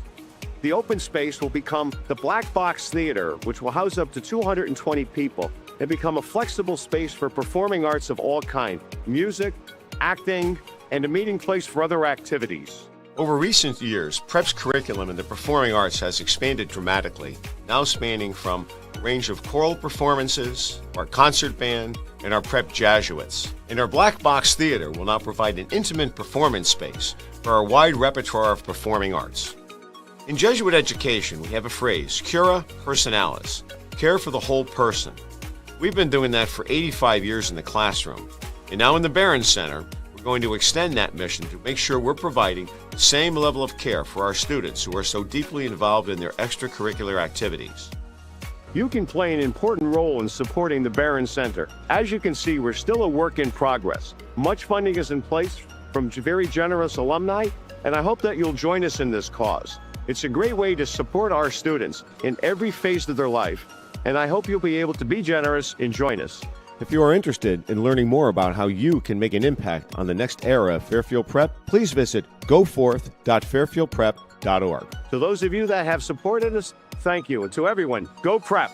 the open space will become the Black Box Theater, which will house up to 220 people and become a flexible space for performing arts of all kinds, music, acting, and a meeting place for other activities. Over recent years, Prep's curriculum in the performing arts has expanded dramatically, now spanning from range of choral performances, our concert band, and our prep Jesuits. And our Black Box Theater will now provide an intimate performance space for our wide repertoire of performing arts. In Jesuit education, we have a phrase, cura personalis, care for the whole person. We've been doing that for 85 years in the classroom. And now in the Barron Center, we're going to extend that mission to make sure we're providing the same level of care for our students who are so deeply involved in their extracurricular activities. You can play an important role in supporting the Barron Center. As you can see, we're still a work in progress. Much funding is in place from very generous alumni, and I hope that you'll join us in this cause. It's a great way to support our students in every phase of their life, and I hope you'll be able to be generous and join us. If you are interested in learning more about how you can make an impact on the next era of Fairfield Prep, please visit goforth.fairfieldprep.org. To those of you that have supported us, thank you. And to everyone, go Prep!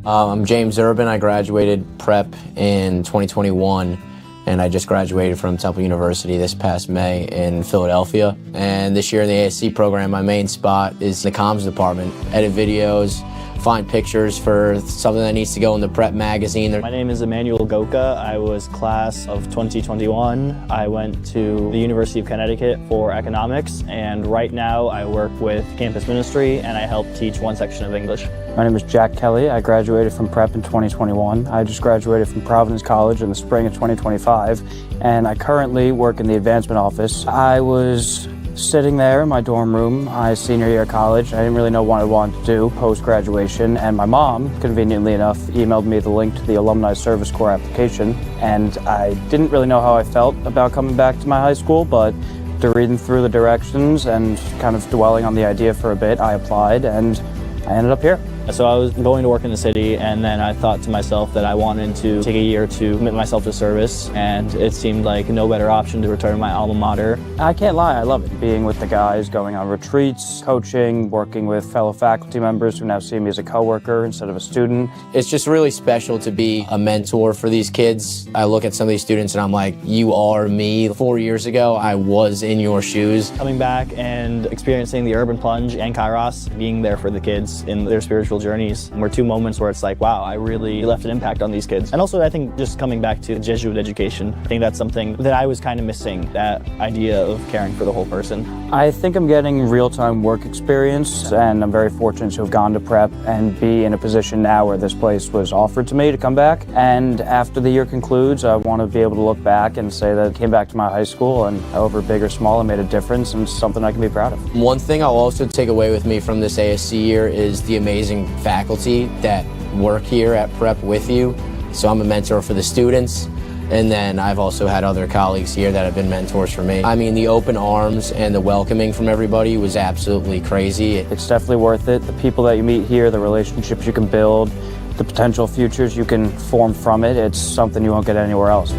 I'm James Urban. I graduated prep in 2021, and I just graduated from Temple University this past May in Philadelphia. And this year in the ASC program, my main spot is the comms department. Edit videos, find pictures for something that needs to go in the prep magazine. My name is Emmanuel Goka. I was class of 2021. I went to the University of Connecticut for economics, and right now I work with campus ministry and I help teach one section of English. My name is Jack Kelly. I graduated from prep in 2021. I just graduated from Providence College in the spring of 2025, and I currently work in the advancement office. I was sitting there in my dorm room, my senior year of college. I didn't really know what I wanted to do post-graduation, and my mom, conveniently enough, emailed me the link to the Alumni Service Corps application, and I didn't really know how I felt about coming back to my high school, but after reading through the directions and kind of dwelling on the idea for a bit, I applied, and I ended up here. So I was going to work in the city, and then I thought to myself that I wanted to take a year to commit myself to service, and it seemed like no better option to return to my alma mater. I can't lie, I love it. Being with the guys, going on retreats, coaching, working with fellow faculty members who now see me as a coworker instead of a student. It's just really special to be a mentor for these kids. I look at some of these students and I'm like, you are me. 4 years ago, I was in your shoes. Coming back and experiencing the Urban Plunge and Kairos, being there for the kids in their spiritual journeys were two moments where it's like, wow, I really left an impact on these kids. And also I think just coming back to Jesuit education, I think that's something that I was kind of missing, that idea of caring for the whole person. I think I'm getting real-time work experience, and I'm very fortunate to have gone to prep and be in a position now where this place was offered to me to come back. And after the year concludes, I want to be able to look back and say that I came back to my high school, and however big or small, I made a difference, and it's something I can be proud of. One thing I'll also take away with me from this ASC year is the amazing faculty that work here at prep with you. So I'm a mentor for the students, and then I've also had other colleagues here that have been mentors for me. I mean, the open arms and the welcoming from everybody was absolutely crazy. It's definitely worth it. The people that you meet here, the relationships you can build, the potential futures you can form from it, it's something you won't get anywhere else.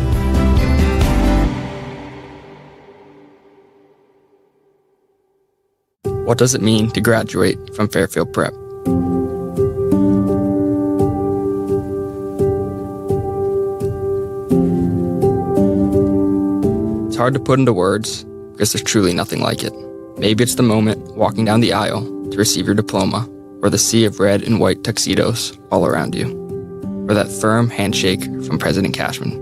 What does it mean to graduate from Fairfield Prep? It's hard to put into words because there's truly nothing like it. Maybe it's the moment walking down the aisle to receive your diploma, or the sea of red and white tuxedos all around you, or that firm handshake from President Cashman.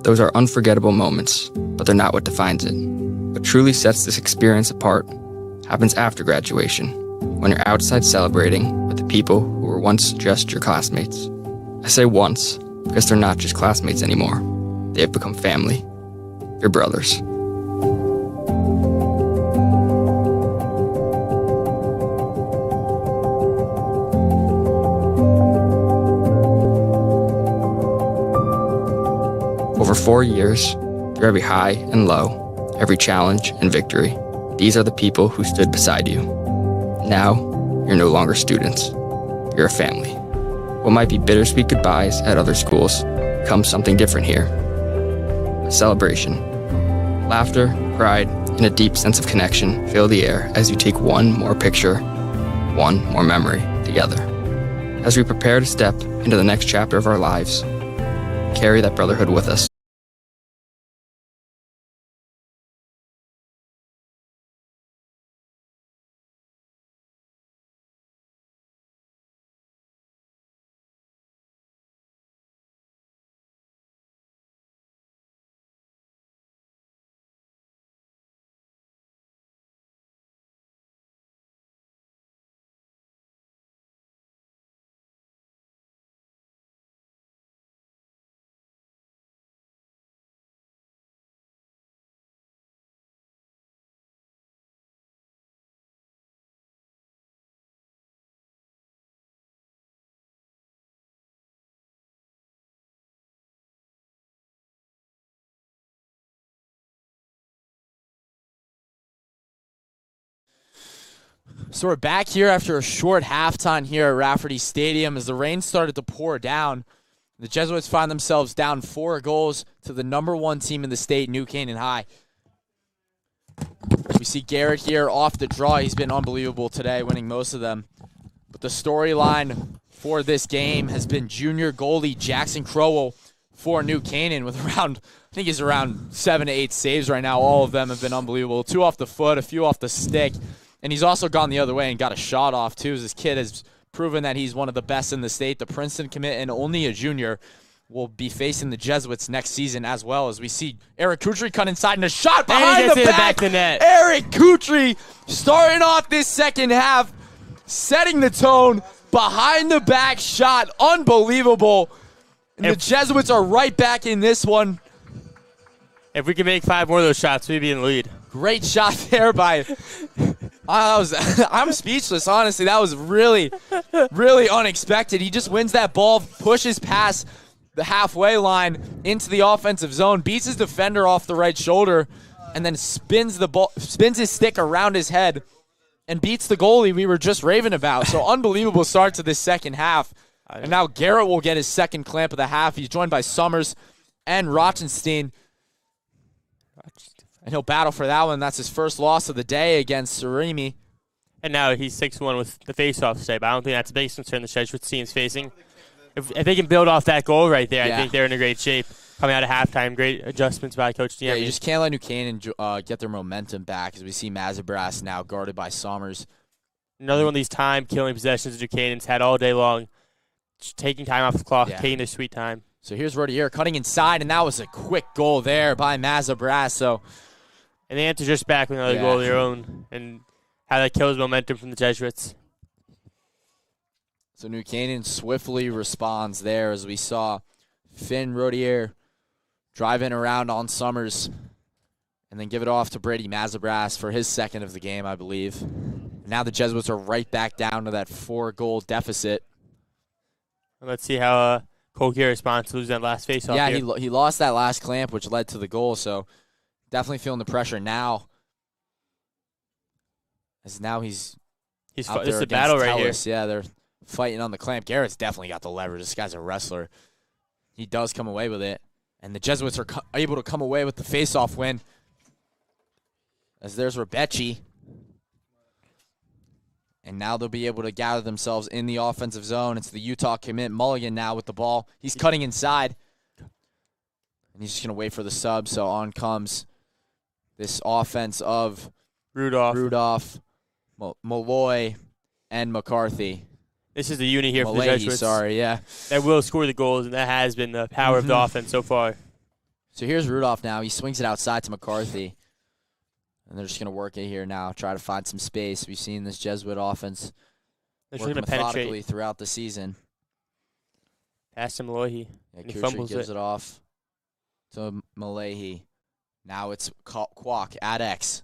Those are unforgettable moments, but they're not what defines it. What truly sets this experience apart happens after graduation, when you're outside celebrating with the people who were once just your classmates. I say once because they're not just classmates anymore. They have become family. Your brothers. For 4 years, through every high and low, every challenge and victory, these are the people who stood beside you. Now, you're no longer students. You're a family. What might be bittersweet goodbyes at other schools becomes something different here. A celebration. Laughter, pride, and a deep sense of connection fill the air as you take one more picture, one more memory together. As we prepare to step into the next chapter of our lives, carry that brotherhood with us. So we're back here after a short halftime here at Rafferty Stadium as the rain started to pour down. The Jesuits find themselves down 4 goals to the #1 team in the state, New Canaan High. We see Garrett here off the draw. He's been unbelievable today, winning most of them. But the storyline for this game has been junior goalie Jackson Crowell for New Canaan with around, I think he's around 7 to 8 saves right now. All of them have been unbelievable. 2 off the foot, a few off the stick. And he's also gone the other way and got a shot off, too, as this kid has proven that he's one of the best in the state. The Princeton commit and only a junior will be facing the Jesuits next season, as well as we see Eric Kutry cut inside and a shot behind the back. To net. Eric Kutry starting off this second half, setting the tone, behind the back shot. Unbelievable. And the Jesuits are right back in this one. If we can make 5 more of those shots, we'd be in the lead. Great shot there by... I'm speechless, honestly. That was really, really unexpected. He just wins that ball, pushes past the halfway line into the offensive zone, beats his defender off the right shoulder, and then spins his stick around his head and beats the goalie we were just raving about. So unbelievable start to this second half. And now Garrett will get his second clamp of the half. He's joined by Summers and Rochenstein. And he'll battle for that one. That's his first loss of the day against Surimi. And now he's 6-1 with the faceoff today, but I don't think that's the biggest concern the Jesuits team is facing. If they can build off that goal right there, I think they're in a great shape. Coming out of halftime, great adjustments by Coach Dean. Yeah, you just can't let New Canaan get their momentum back as we see Mazabras now guarded by Summers. Another one of these time-killing possessions New Canaan's had all day long. Just taking time off the clock, taking their sweet time. So here's Rodier cutting inside, and that was a quick goal there by Mazabras. So. And they answer just back with another goal of their own, and how that kills momentum from the Jesuits. So New Canaan swiftly responds there as we saw Finn Rodier driving around on Summers and then give it off to Brady Mazabras for his second of the game, I believe. And now the Jesuits are right back down to that 4-goal deficit. And let's see how Colquier responds to losing that last faceoff. Yeah, he lost that last clamp, which led to the goal, so definitely feeling the pressure now. As now he's out there it's a battle right here. Yeah, they're fighting on the clamp. Garrett's definitely got the leverage. This guy's a wrestler. He does come away with it. And the Jesuits are able to come away with the face-off win. As there's Rebecci. And now they'll be able to gather themselves in the offensive zone. It's the Utah commit Mulligan now with the ball. He's cutting inside. And he's just going to wait for the sub. So on comes this offense of Rudolph, Malloy, and McCarthy. This is the unit here for the Jesuits. That will score the goals, and that has been the power of the offense so far. So here's Rudolph now. He swings it outside to McCarthy. And they're just going to work it here now, try to find some space. We've seen this Jesuit offense work methodically throughout the season. Pass to Malahi. Yeah, Kuchar gives it off to Malahi. Now it's Kwok at X.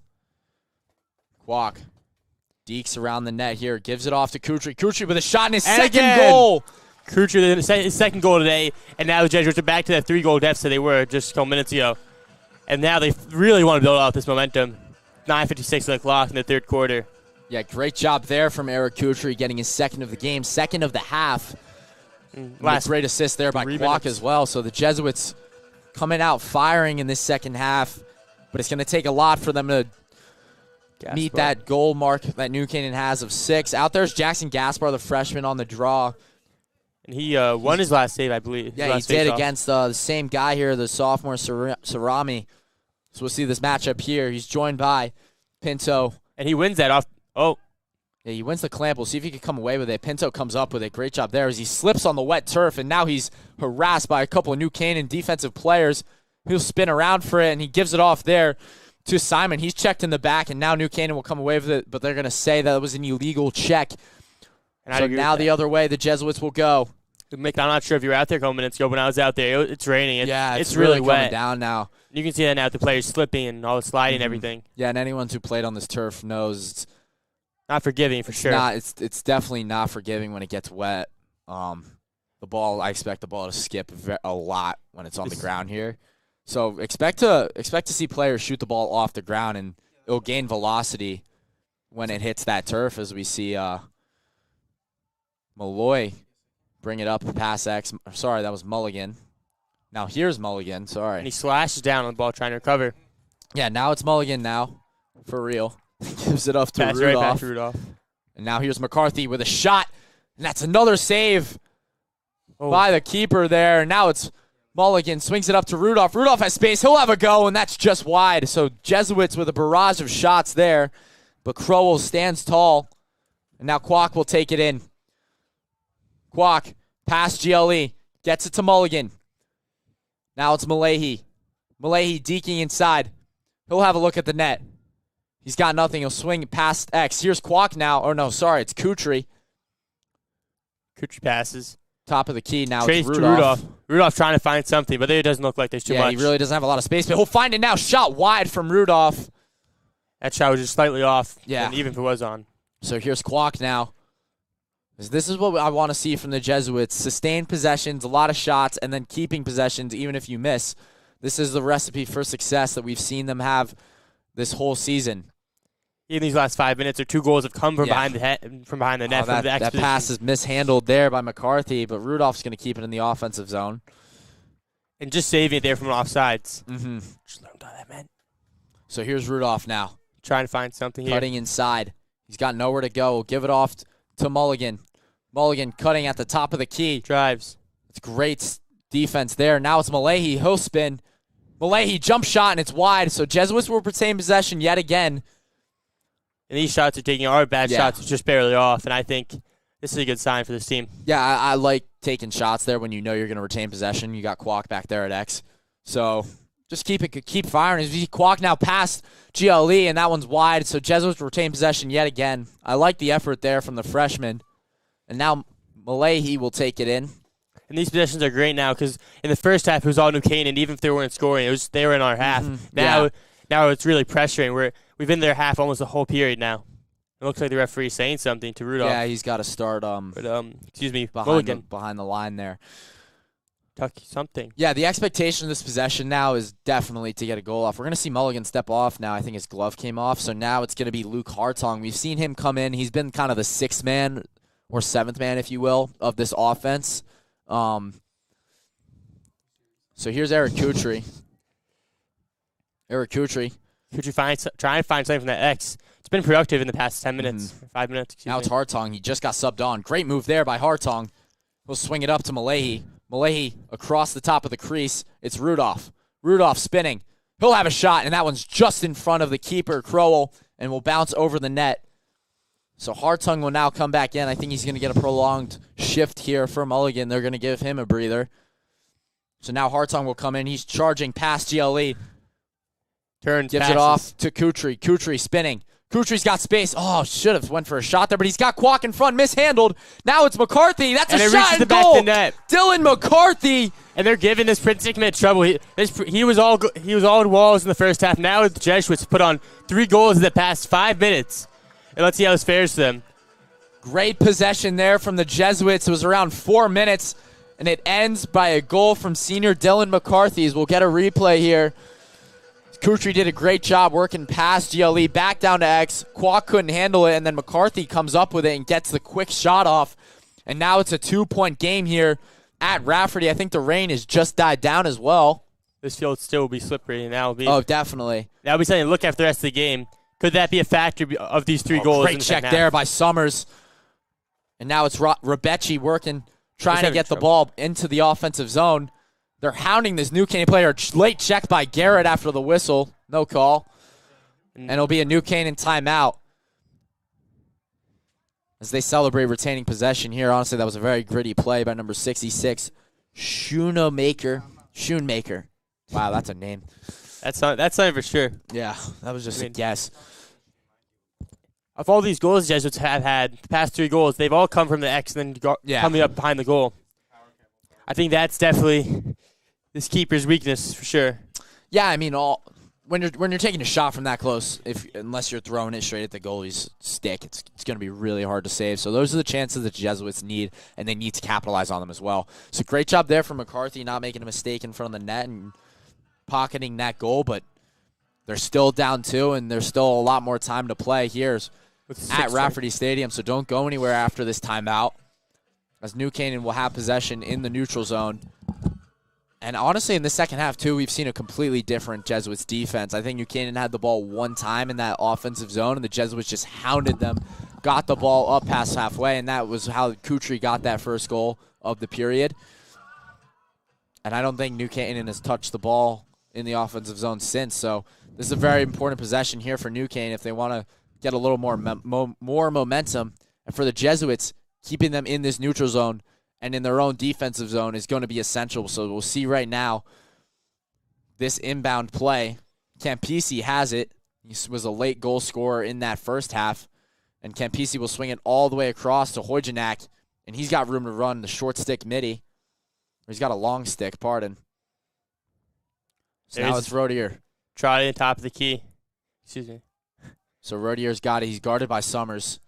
Kwok dekes around the net here, gives it off to Kutry. Kutry with a shot in his second goal. Kuchar, his second goal today, and now the Jesuits are back to that 3-goal deficit they were just a couple minutes ago. And now they really want to build off this momentum. 9:56 on the clock in the third quarter. Yeah, great job there from Eric Kuchar getting his second of the game, second of the half. Last great assist there by Kwok as well. So the Jesuits coming out firing in this second half, but it's going to take a lot for them to meet that goal mark that New Canaan has of 6. Out there's Jackson Gaspar, the freshman, on the draw. And he won his last save, I believe. Yeah, he did against the same guy here, the sophomore Sarami. So we'll see this matchup here. He's joined by Pinto. And he wins that off. Oh. Yeah, he wins the clamp. We'll see if he can come away with it. Pinto comes up with it. Great job there as he slips on the wet turf, and now he's harassed by a couple of New Canaan defensive players. He'll spin around for it, and he gives it off there to Simon. He's checked in the back, and now New Canaan will come away with it, but they're going to say that it was an illegal check. And so now the other way the Jesuits will go. Mick, I'm not sure if you were out there a couple minutes ago. When I was out there, it's raining. It's really wet. Coming Down now. You can see that now with the players slipping and all the sliding and everything. Yeah, and anyone who played on this turf knows it's not forgiving for sure. It's definitely not forgiving when it gets wet. The ball, I expect the ball to skip a lot when it's on the ground here. So expect to see players shoot the ball off the ground, and it'll gain velocity when it hits that turf, as we see Malloy bring it up past X. Sorry, that was Mulligan. Now here's Mulligan. Sorry. And he slashes down on the ball trying to recover. Yeah, now it's Mulligan now, for real. Gives it up to Pass Rudolph. right back to Rudolph. And now here's McCarthy with a shot. And that's another save by the keeper there. Now it's Mulligan. Swings it up to Rudolph. Rudolph has space. He'll have a go, and that's just wide. So Jesuits with a barrage of shots there. But Crowell stands tall. And now Kwok will take it in. Kwok, past GLE. Gets it to Mulligan. Now it's Malahi. Malahi deking inside. He'll have a look at the net. He's got nothing. He'll swing past X. Here's Kwok now. Oh, no, sorry. It's Kutry. Kutry passes. Top of the key now. Trace it's to Rudolph. Rudolph trying to find something, but it doesn't look like there's too much. Yeah, he really doesn't have a lot of space, but he'll find it now. Shot wide from Rudolph. That shot was just slightly off, yeah, even if it was on. So here's Kwok now. This is what I want to see from the Jesuits. Sustained possessions, a lot of shots, and then keeping possessions even if you miss. This is the recipe for success that we've seen them have this whole season. Even these last 5 minutes, their 2 goals have come from behind the net. That pass is mishandled there by McCarthy, but Rudolph's going to keep it in the offensive zone. And just saving it there from offsides. Mm-hmm. Just learned what that meant. So here's Rudolph now. Trying to find something here. Cutting inside. He's got nowhere to go. We'll give it off to Mulligan. Mulligan cutting at the top of the key. Drives. It's great defense there. Now it's Malahi. He'll spin. Malahi jump shot, and it's wide. So Jesuits will retain possession yet again. And these shots are taking our bad shots, just barely off. And I think this is a good sign for this team. Yeah, I like taking shots there when you know you're going to retain possession. You got Kwok back there at X. So just keep firing. As we see Kwok now past GLE, and that one's wide. So Jesuits retain possession yet again. I like the effort there from the freshman. And now Malahi will take it in. And these possessions are great now because in the first half it was all New Canaan. Even if they weren't scoring, they were in our half. Now it's really pressuring. We've been in their half almost the whole period now. It looks like the referee's saying something to Rudolph. Yeah, he's got to start behind the line there. Tuck something. Yeah, the expectation of this possession now is definitely to get a goal off. We're going to see Mulligan step off now. I think his glove came off. So now it's going to be Luke Hartong. We've seen him come in. He's been kind of the 6th man or 7th man, if you will, of this offense. So here's Eric Kutry. Kutry trying to find something from that X. It's been productive in the past 10 minutes, 5 minutes. Now it's Hartong. He just got subbed on. Great move there by Hartong. He'll swing it up to Malahi. Malahi across the top of the crease. It's Rudolph. Rudolph spinning. He'll have a shot, and that one's just in front of the keeper, Crowell, and will bounce over the net. So Hartung will now come back in. I think he's going to get a prolonged shift here for Mulligan. They're going to give him a breather. So now Hartung will come in. He's charging past GLE. Gives it off to Kutry. Kutry spinning. Kutry's got space. Oh, should have went for a shot there, but he's got Kwok in front, mishandled. Now it's McCarthy. That's a shot and goal. Back to net. Dylan McCarthy. And they're giving this predicament trouble. He was all walls in the first half. Now the Jesuits put on 3 goals in the past 5 minutes. And let's see how this fares to them. Great possession there from the Jesuits. It was around 4 minutes, and it ends by a goal from senior Dylan McCarthy. As we'll get a replay here. Kutry did a great job working past GLE, back down to X. Kwok couldn't handle it, and then McCarthy comes up with it and gets the quick shot off. And now it's a 2-point game here at Rafferty. I think the rain has just died down as well. This field still will be slippery, and that'll be. Oh, definitely. That'll be something to look at for the rest of the game. Could that be a factor of these 3 goals? Great check there by Summers. And now it's Rebecci working, trying to get the ball into the offensive zone. They're hounding this New Canaan player. Late check by Garrett after the whistle. No call. And it'll be a New Canaan timeout as they celebrate retaining possession here. Honestly, that was a very gritty play by number 66, Schoonmaker. Wow, that's a name. That's not for sure. Yeah, that was just a guess. Of all these goals the Jesuits have had, the past 3 goals, they've all come from the X and then coming up behind the goal. I think that's definitely this keeper's weakness for sure. Yeah, I mean, when you're taking a shot from that close, unless you're throwing it straight at the goalie's stick, it's going to be really hard to save. So those are the chances that the Jesuits need, and they need to capitalize on them as well. So great job there from McCarthy, not making a mistake in front of the net and pocketing that goal, but they're still down 2, and there's still a lot more time to play here at Rafferty Stadium. So don't go anywhere after this timeout, as New Canaan will have possession in the neutral zone. And honestly, in the second half, too, we've seen a completely different Jesuits defense. I think New Canaan had the ball 1 time in that offensive zone, and the Jesuits just hounded them, got the ball up past halfway, and that was how Kutry got that first goal of the period. And I don't think New Canaan has touched the ball in the offensive zone since. So this is a very important possession here for New Canaan if they want to get a little more momentum. And for the Jesuits, keeping them in this neutral zone and in their own defensive zone is going to be essential. So we'll see right now this inbound play. Campisi has it. He was a late goal scorer in that first half. And Campisi will swing it all the way across to Hojjanak. And he's got room to run the short stick midi. He's got a long stick, pardon. So now it's Rodier. Trotting at the top of the key. Excuse me. So Rodier's got it. He's guarded by Summers.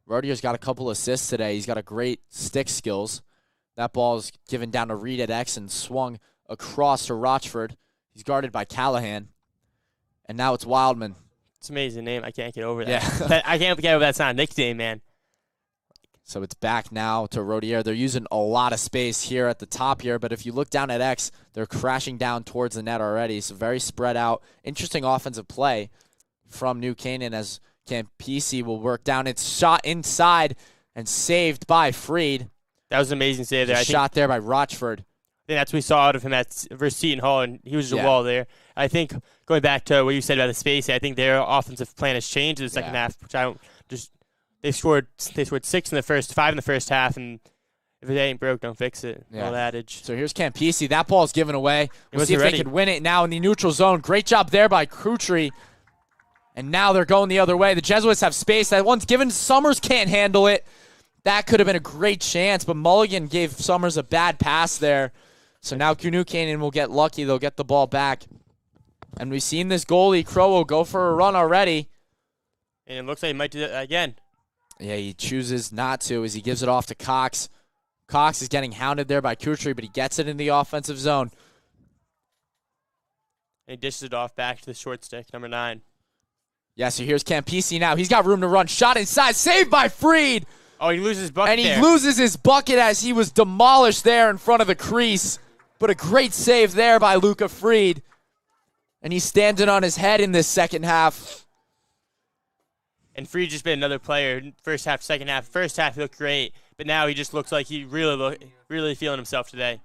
Rodier's got a couple assists today. He's got a great stick skills. That ball is given down to Reed at X and swung across to Rochford. He's guarded by Callahan. And now it's Wildman. It's an amazing name. I can't get over that. Yeah. I can't get over that. It's not a nickname, man. So it's back now to Rodier. They're using a lot of space here at the top here, but if you look down at X, they're crashing down towards the net already. So very spread out. Interesting offensive play from New Canaan as Campisi will work down. It's shot inside and saved by Freed. That was an amazing save there. Shot there by Rochford. I think that's what we saw out of him versus Seton Hall, and he was just a wall there. I think going back to what you said about the space, I think their offensive plan has changed in the second half, which I don't just. They scored 6 in the first, 5 in the first half, and if it ain't broke, don't fix it. Old adage. So here's Campisi. That ball's given away. We'll see if they could win it now in the neutral zone. Great job there by Kutry. And now they're going the other way. The Jesuits have space. That one's given. Summers can't handle it. That could have been a great chance, but Mulligan gave Summers a bad pass there. So now New Canaan will get lucky. They'll get the ball back. And we've seen this goalie, Crow, go for a run already. And it looks like he might do that again. Yeah, he chooses not to as he gives it off to Cox. Cox is getting hounded there by Kutry, but he gets it in the offensive zone. And he dishes it off back to the short stick, number 9. Yeah, so here's Campisi now. He's got room to run. Shot inside. Saved by Freed. Oh, he loses his bucket And he loses his bucket as he was demolished there in front of the crease. But a great save there by Luca Freed. And he's standing on his head in this second half. And Freed just been another player. First half, second half. First half, he looked great. But now he just looks like he really feeling himself today.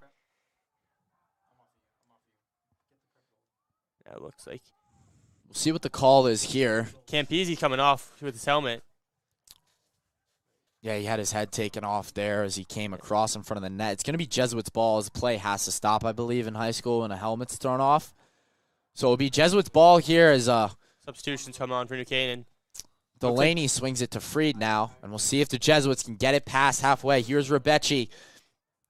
Now it looks like. We'll see what the call is here. Campisi coming off with his helmet. Yeah, he had his head taken off there as he came across in front of the net. It's going to be Jesuits' ball as play has to stop, I believe, in high school when a helmet's thrown off. So it'll be Jesuits' ball here as substitutions come on for New Canaan. Delaney swings it to Freed now, and we'll see if the Jesuits can get it past halfway. Here's Rebecci.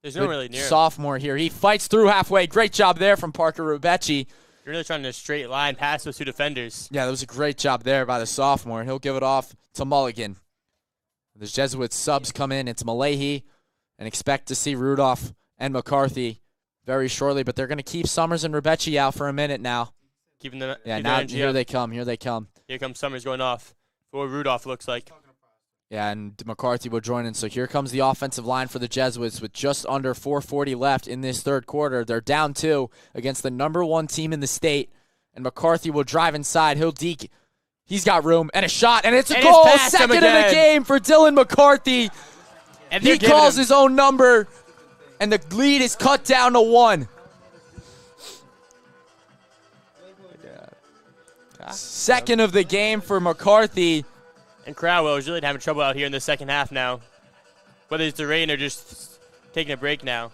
There's no really near sophomore here. He fights through halfway. Great job there from Parker Rebecci. You're really trying to straight line past those 2 defenders. Yeah, that was a great job there by the sophomore. He'll give it off to Mulligan. The Jesuit subs come in. It's Malahi, and expect to see Rudolph and McCarthy very shortly, but they're going to keep Summers and Rebecci out for a minute now. Keeping the Here they come. Here comes Summers going off for what Rudolph looks like. Yeah, and McCarthy will join in. So here comes the offensive line for the Jesuits with just under 4:40 left in this third quarter. They're down 2 against the number 1 team in the state, and McCarthy will drive inside. He'll deke. He's got room and a shot, and it's a goal. Second of the game for Dylan McCarthy. And he calls his own number, and the lead is cut down to 1. Second of the game for McCarthy. And Crowell is really having trouble out here in the second half now. Whether it's the rain or just taking a break now.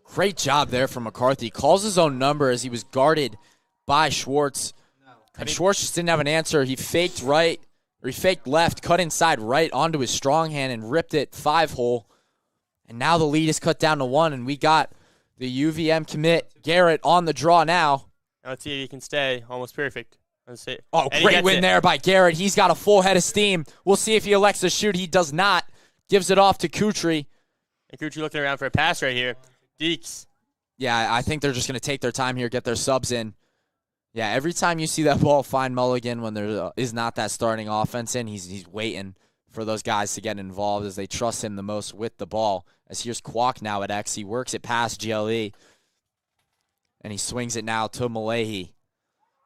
Great job there from McCarthy. Calls his own number as he was guarded by Schwartz. And Schwartz just didn't have an answer. He faked left, cut inside right onto his strong hand and ripped it 5-hole. And now the lead is cut down to 1, and we got the UVM commit Garrett on the draw now. Let's see if he can stay. Almost perfect. Let's see. Oh, great win there by Garrett. He's got a full head of steam. We'll see if he elects to shoot. He does not. Gives it off to Kutry. And Kutry looking around for a pass right here. Deeks. Yeah, I think they're just going to take their time here, get their subs in. Yeah, every time you see that ball find Mulligan when there is not that starting offense in, he's waiting for those guys to get involved as they trust him the most with the ball. As here's Kwok now at X. He works it past GLE. And he swings it now to Malahi.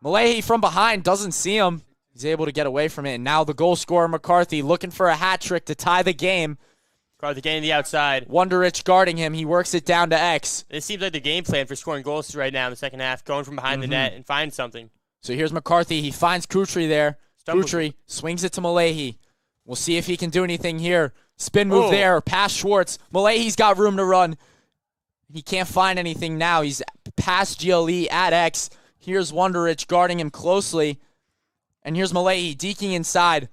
Malahi from behind doesn't see him. He's able to get away from it. And now the goal scorer, McCarthy, looking for a hat trick to tie the game. McCarthy getting the outside. Wonderich guarding him. He works it down to X. It seems like the game plan for scoring goals right now in the second half, going from behind the net and find something. So here's McCarthy. He finds Kutry there. Kutry swings it to Malahi. We'll see if he can do anything here. Spin move there, past Schwartz. Malahi's got room to run. He can't find anything now. He's past GLE at X. Here's Wonderich guarding him closely. And here's Malahi deking inside.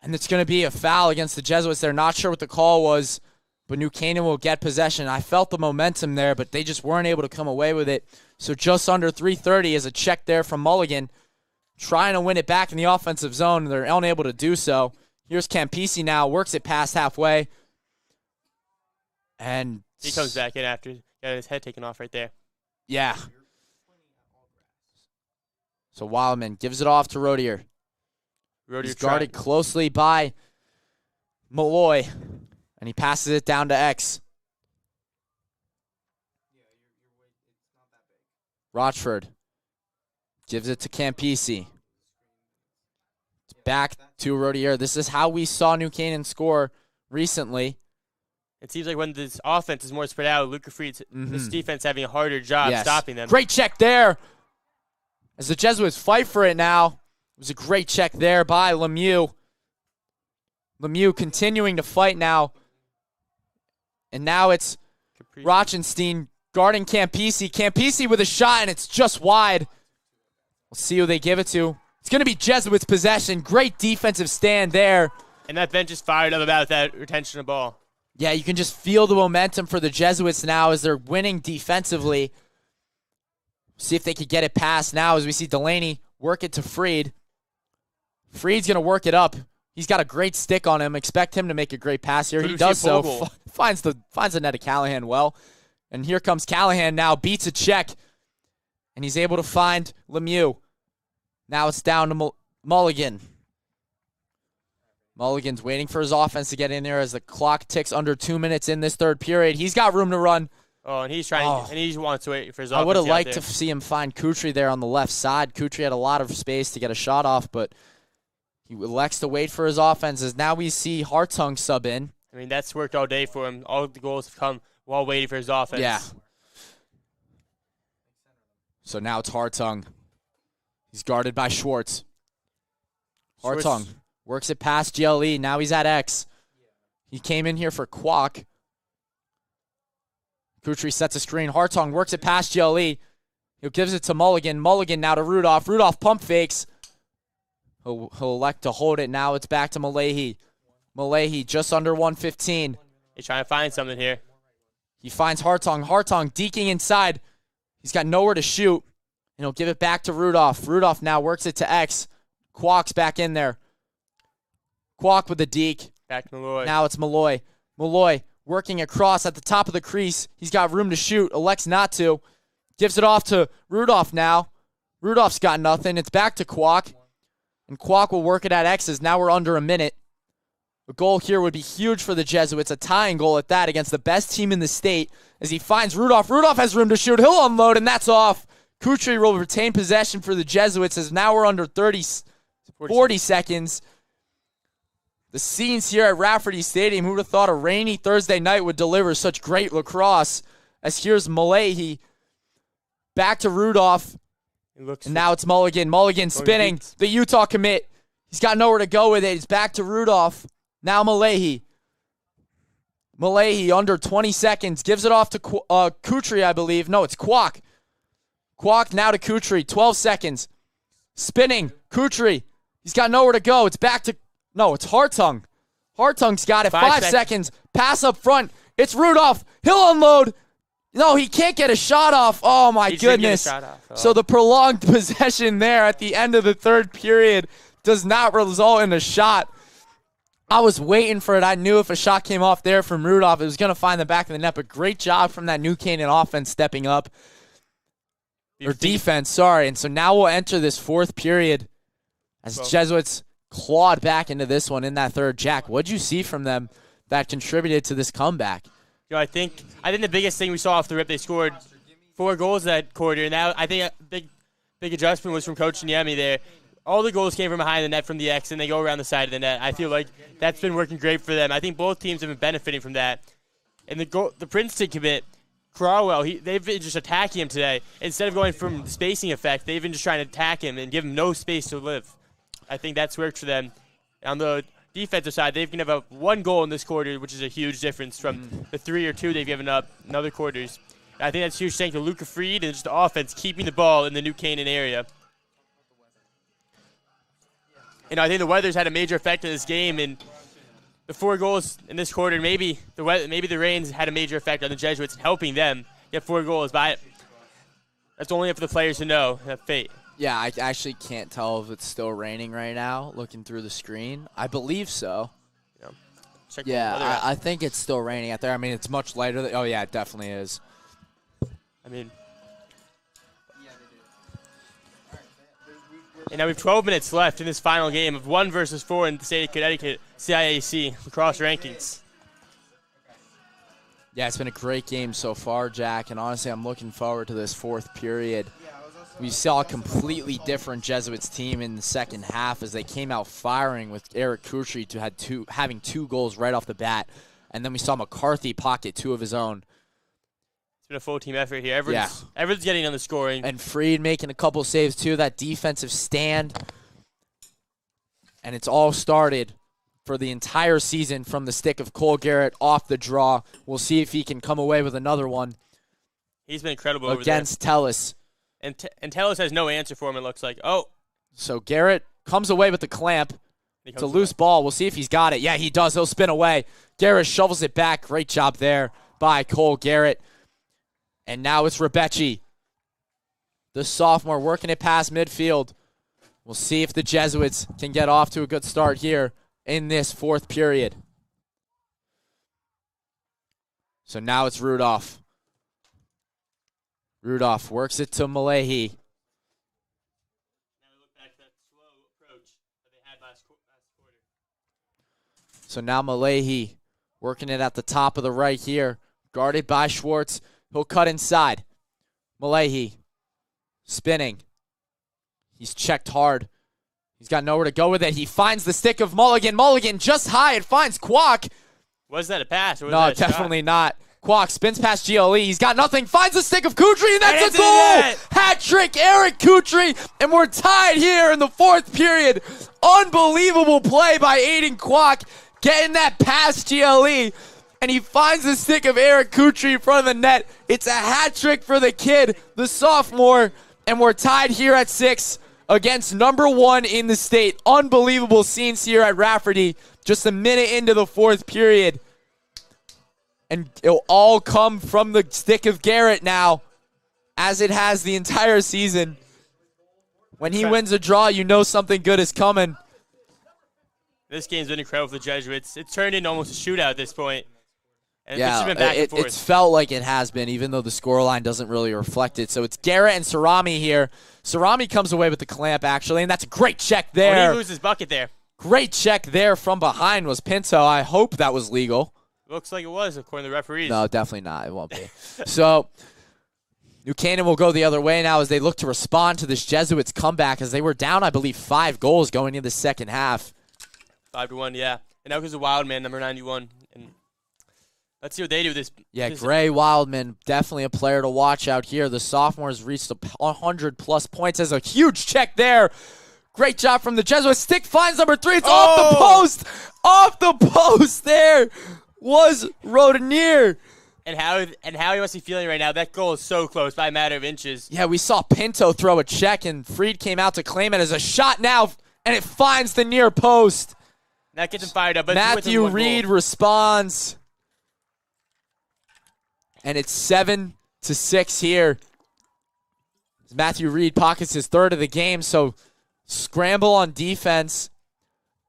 And it's going to be a foul against the Jesuits. They're not sure what the call was, but New Canaan will get possession. I felt the momentum there, but they just weren't able to come away with it. So just under 3:30 is a check there from Mulligan. Trying to win it back in the offensive zone. They're unable to do so. Here's Campisi now. Works it past halfway. And he comes back in after got his head taken off right there. Yeah. So Wildman gives it off to Rodier. He's guarded closely by Malloy. And he passes it down to X. Rochford gives it to Campisi. Back to Rodier. This is how we saw New Canaan score recently. It seems like when this offense is more spread out, Luca Fried's this defense having a harder job stopping them. Great check there. As the Jesuits fight for it now. It was a great check there by Lemieux. Lemieux continuing to fight now. And now it's Rochenstein guarding Campisi. Campisi with a shot, and it's just wide. We'll see who they give it to. It's going to be Jesuits' possession. Great defensive stand there. And that bench is fired up about that retention of ball. Yeah, you can just feel the momentum for the Jesuits now as they're winning defensively. See if they could get it past now as we see Delaney work it to Freed. Freed's going to work it up. He's got a great stick on him. Expect him to make a great pass here. He does so. Finds the net of Callahan well. And here comes Callahan now. Beats a check. And he's able to find Lemieux. Now it's down to Mulligan. Mulligan's waiting for his offense to get in there as the clock ticks under 2 minutes in this third period. He's got room to run. Oh, and he's trying, and he wants to wait for his offense. I would have liked to see him find Kutry there on the left side. Kutry had a lot of space to get a shot off, but he elects to wait for his offense as now we see Hartung sub in. I mean, that's worked all day for him. All the goals have come while waiting for his offense. Yeah. So now it's Hartung. He's guarded by Schwartz. Hartung works it past GLE. Now he's at X. He came in here for Kwok. Kutry sets a screen. Hartung works it past GLE. He gives it to Mulligan. Mulligan now to Rudolph. Rudolph pump fakes. He'll elect to hold it. Now it's back to Malahi. Malahi just under 115. He's trying to find something here. He finds Hartung. Hartung deking inside. He's got nowhere to shoot. And he'll give it back to Rudolph. Rudolph now works it to X. Kwok's back in there. Kwok with the deke. Back to Malloy. Now it's Malloy. Malloy working across at the top of the crease. He's got room to shoot. Elects not to. Gives it off to Rudolph now. Rudolph's got nothing. It's back to Kwok. And Kwok will work it at X's. Now we're under a minute. A goal here would be huge for the Jesuits. A tying goal at that against the best team in the state as he finds Rudolph. Rudolph has room to shoot. He'll unload, and that's off. Kutry will retain possession for the Jesuits as now we're under 40 seconds. The scenes here at Rafferty Stadium, who would have thought a rainy Thursday night would deliver such great lacrosse, as here's Malahi. Back to Rudolph. And now it's Mulligan. Mulligan spinning. The Utah commit. He's got nowhere to go with it. He's back to Rudolph. Now Malahi. Malahi under 20 seconds. Gives it off to Kutry, I believe. No, it's Kwok. Kwok now to Kutry. 12 seconds. Spinning. Kutry. He's got nowhere to go. It's back to... No, it's Hartung. Hartung's got it. 5 seconds. Pass up front. It's Rudolph. He'll unload. No, he can't get a shot off. Oh, my goodness. So the prolonged possession there at the end of the third period does not result in a shot. I was waiting for it. I knew if a shot came off there from Rudolph, it was going to find the back of the net. But great job from that New Canaan offense stepping up. Or defense, sorry. And so now we'll enter this fourth period as Jesuits clawed back into this one in that third. Jack, what'd you see from them that contributed to this comeback? You know, I think the biggest thing we saw off the rip, they scored 4 goals that quarter. And now I think a big adjustment was from Coach Niemi there. All the goals came from behind the net from the X, and they go around the side of the net. I feel like that's been working great for them. I think both teams have been benefiting from that. And the Princeton commit, Crowell, they've been just attacking him today. Instead of going from the spacing effect, they've been just trying to attack him and give him no space to live. I think that's worked for them. On the defensive side, they've given up 1 goal in this quarter, which is a huge difference from the 3 or 2 they've given up in other Quarters. I think that's huge thanks to Luca Freed and just the offense keeping the ball in the New Canaan area. And I think the weather's had a major effect in this game, and the 4 goals in this quarter, maybe the rains had a major effect on the Jesuits, helping them get 4 goals. But that's only up for the players to know, that fate. Yeah, I actually can't tell if it's still raining right now, looking through the screen. I believe so. Yeah, I think it's still raining out there. I mean, it's much lighter. Oh, yeah, it definitely is. I mean, and now we have 12 minutes left in this final game of 1 versus 4 in the state of Connecticut CIAC lacrosse rankings. Yeah, it's been a great game so far, Jack, and honestly, I'm looking forward to this fourth period. We saw a completely different Jesuits team in the second half as they came out firing with Eric Kutry having 2 goals right off the bat, and then we saw McCarthy pocket 2 of his own. It's been a full team effort here. Everyone's getting on the scoring. And Freed making a couple saves too, that defensive stand. And it's all started for the entire season from the stick of Cole Garrett off the draw. We'll see if he can come away with another one. He's been incredible over there. Against Tellis. And Tellis has no answer for him, it looks like. Oh. So Garrett comes away with the clamp. It's a loose ball. We'll see if he's got it. Yeah, he does. He'll spin away. Garrett shovels it back. Great job there by Cole Garrett. And now it's Rebecci, the sophomore, working it past midfield. We'll see if the Jesuits can get off to a good start here in this fourth period. So now it's Rudolph. Rudolph works it to Malahi. So now Malahi working it at the top of the right here. Guarded by Schwartz. He'll cut inside. Malahi spinning. He's checked hard. He's got nowhere to go with it. He finds the stick of Mulligan. Mulligan just high. It finds Kwok. Was that a pass? Or was no, that a definitely shot? not. Kwok spins past GLE. He's got nothing. Finds the stick of Kutry, and that's a goal! Hat trick, Eric Kutry, and we're tied here in the fourth period. Unbelievable play by Aiden Kwok, getting that past GLE, and he finds the stick of Eric Kutry in front of the net. It's a hat trick for the kid, the sophomore, and we're tied here at 6 against number 1 in the state. Unbelievable scenes here at Rafferty, just a minute into the fourth period. And it'll all come from the stick of Garrett now, as it has the entire season. When he wins a draw, you know something good is coming. This game's been incredible for the Jesuits. It turned into almost a shootout at this point. And Yeah, it's been back and forth. it's felt like it has been, even though the scoreline doesn't really reflect it. So it's Garrett and Sarami here. Sarami comes away with the clamp, actually, and that's a great check there. He loses his bucket there. Great check there from behind was Pinto. I hope that was legal. Looks like it was, according to the referees. No, definitely not. It won't be. So New Canaan will go the other way now as they look to respond to this Jesuits comeback, as they were down, I believe, 5 goals going into the second half. 5-1, yeah. And now goes the Wildman, number 91. And let's see what they do with this. Yeah, Gray Wildman, definitely a player to watch out here. The sophomores reached 100-plus points as a huge check there. Great job from the Jesuits. Stick finds number 3. It's off the post. Off the post there was Rodinier. And how he must be feeling right now. That goal is so close by a matter of inches. Yeah, we saw Pinto throw a check, and Freed came out to claim it as a shot now, and it finds the near post. That gets him fired up. But Matthew Reed responds. And it's 7-6 here. Matthew Reed pockets his 3rd of the game, so scramble on defense.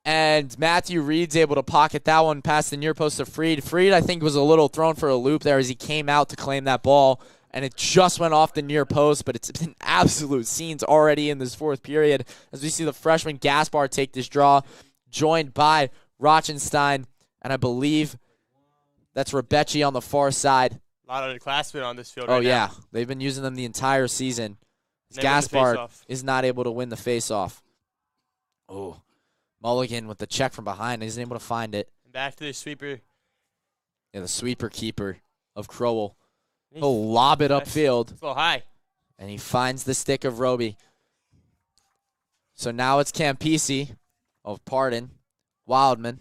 And Matthew Reed's able to pocket that one past the near post of Freed. Freed, I think, was a little thrown for a loop there as he came out to claim that ball. And it just went off the near post, but it's been absolute scenes already in this 4th period as we see the freshman Gaspar take this draw, joined by Rochenstein, and I believe that's Rebecci on the far side. A lot of underclassmen on this field right now. Oh, yeah. They've been using them the entire season. Gaspar is not able to win the faceoff. Oh, Mulligan with the check from behind. He's able to find it. Back to the sweeper. Yeah, the sweeper keeper of Crowell. He'll lob it upfield. It's a little high. And he finds the stick of Roby. So now it's Campisi. Oh, pardon. Wildman.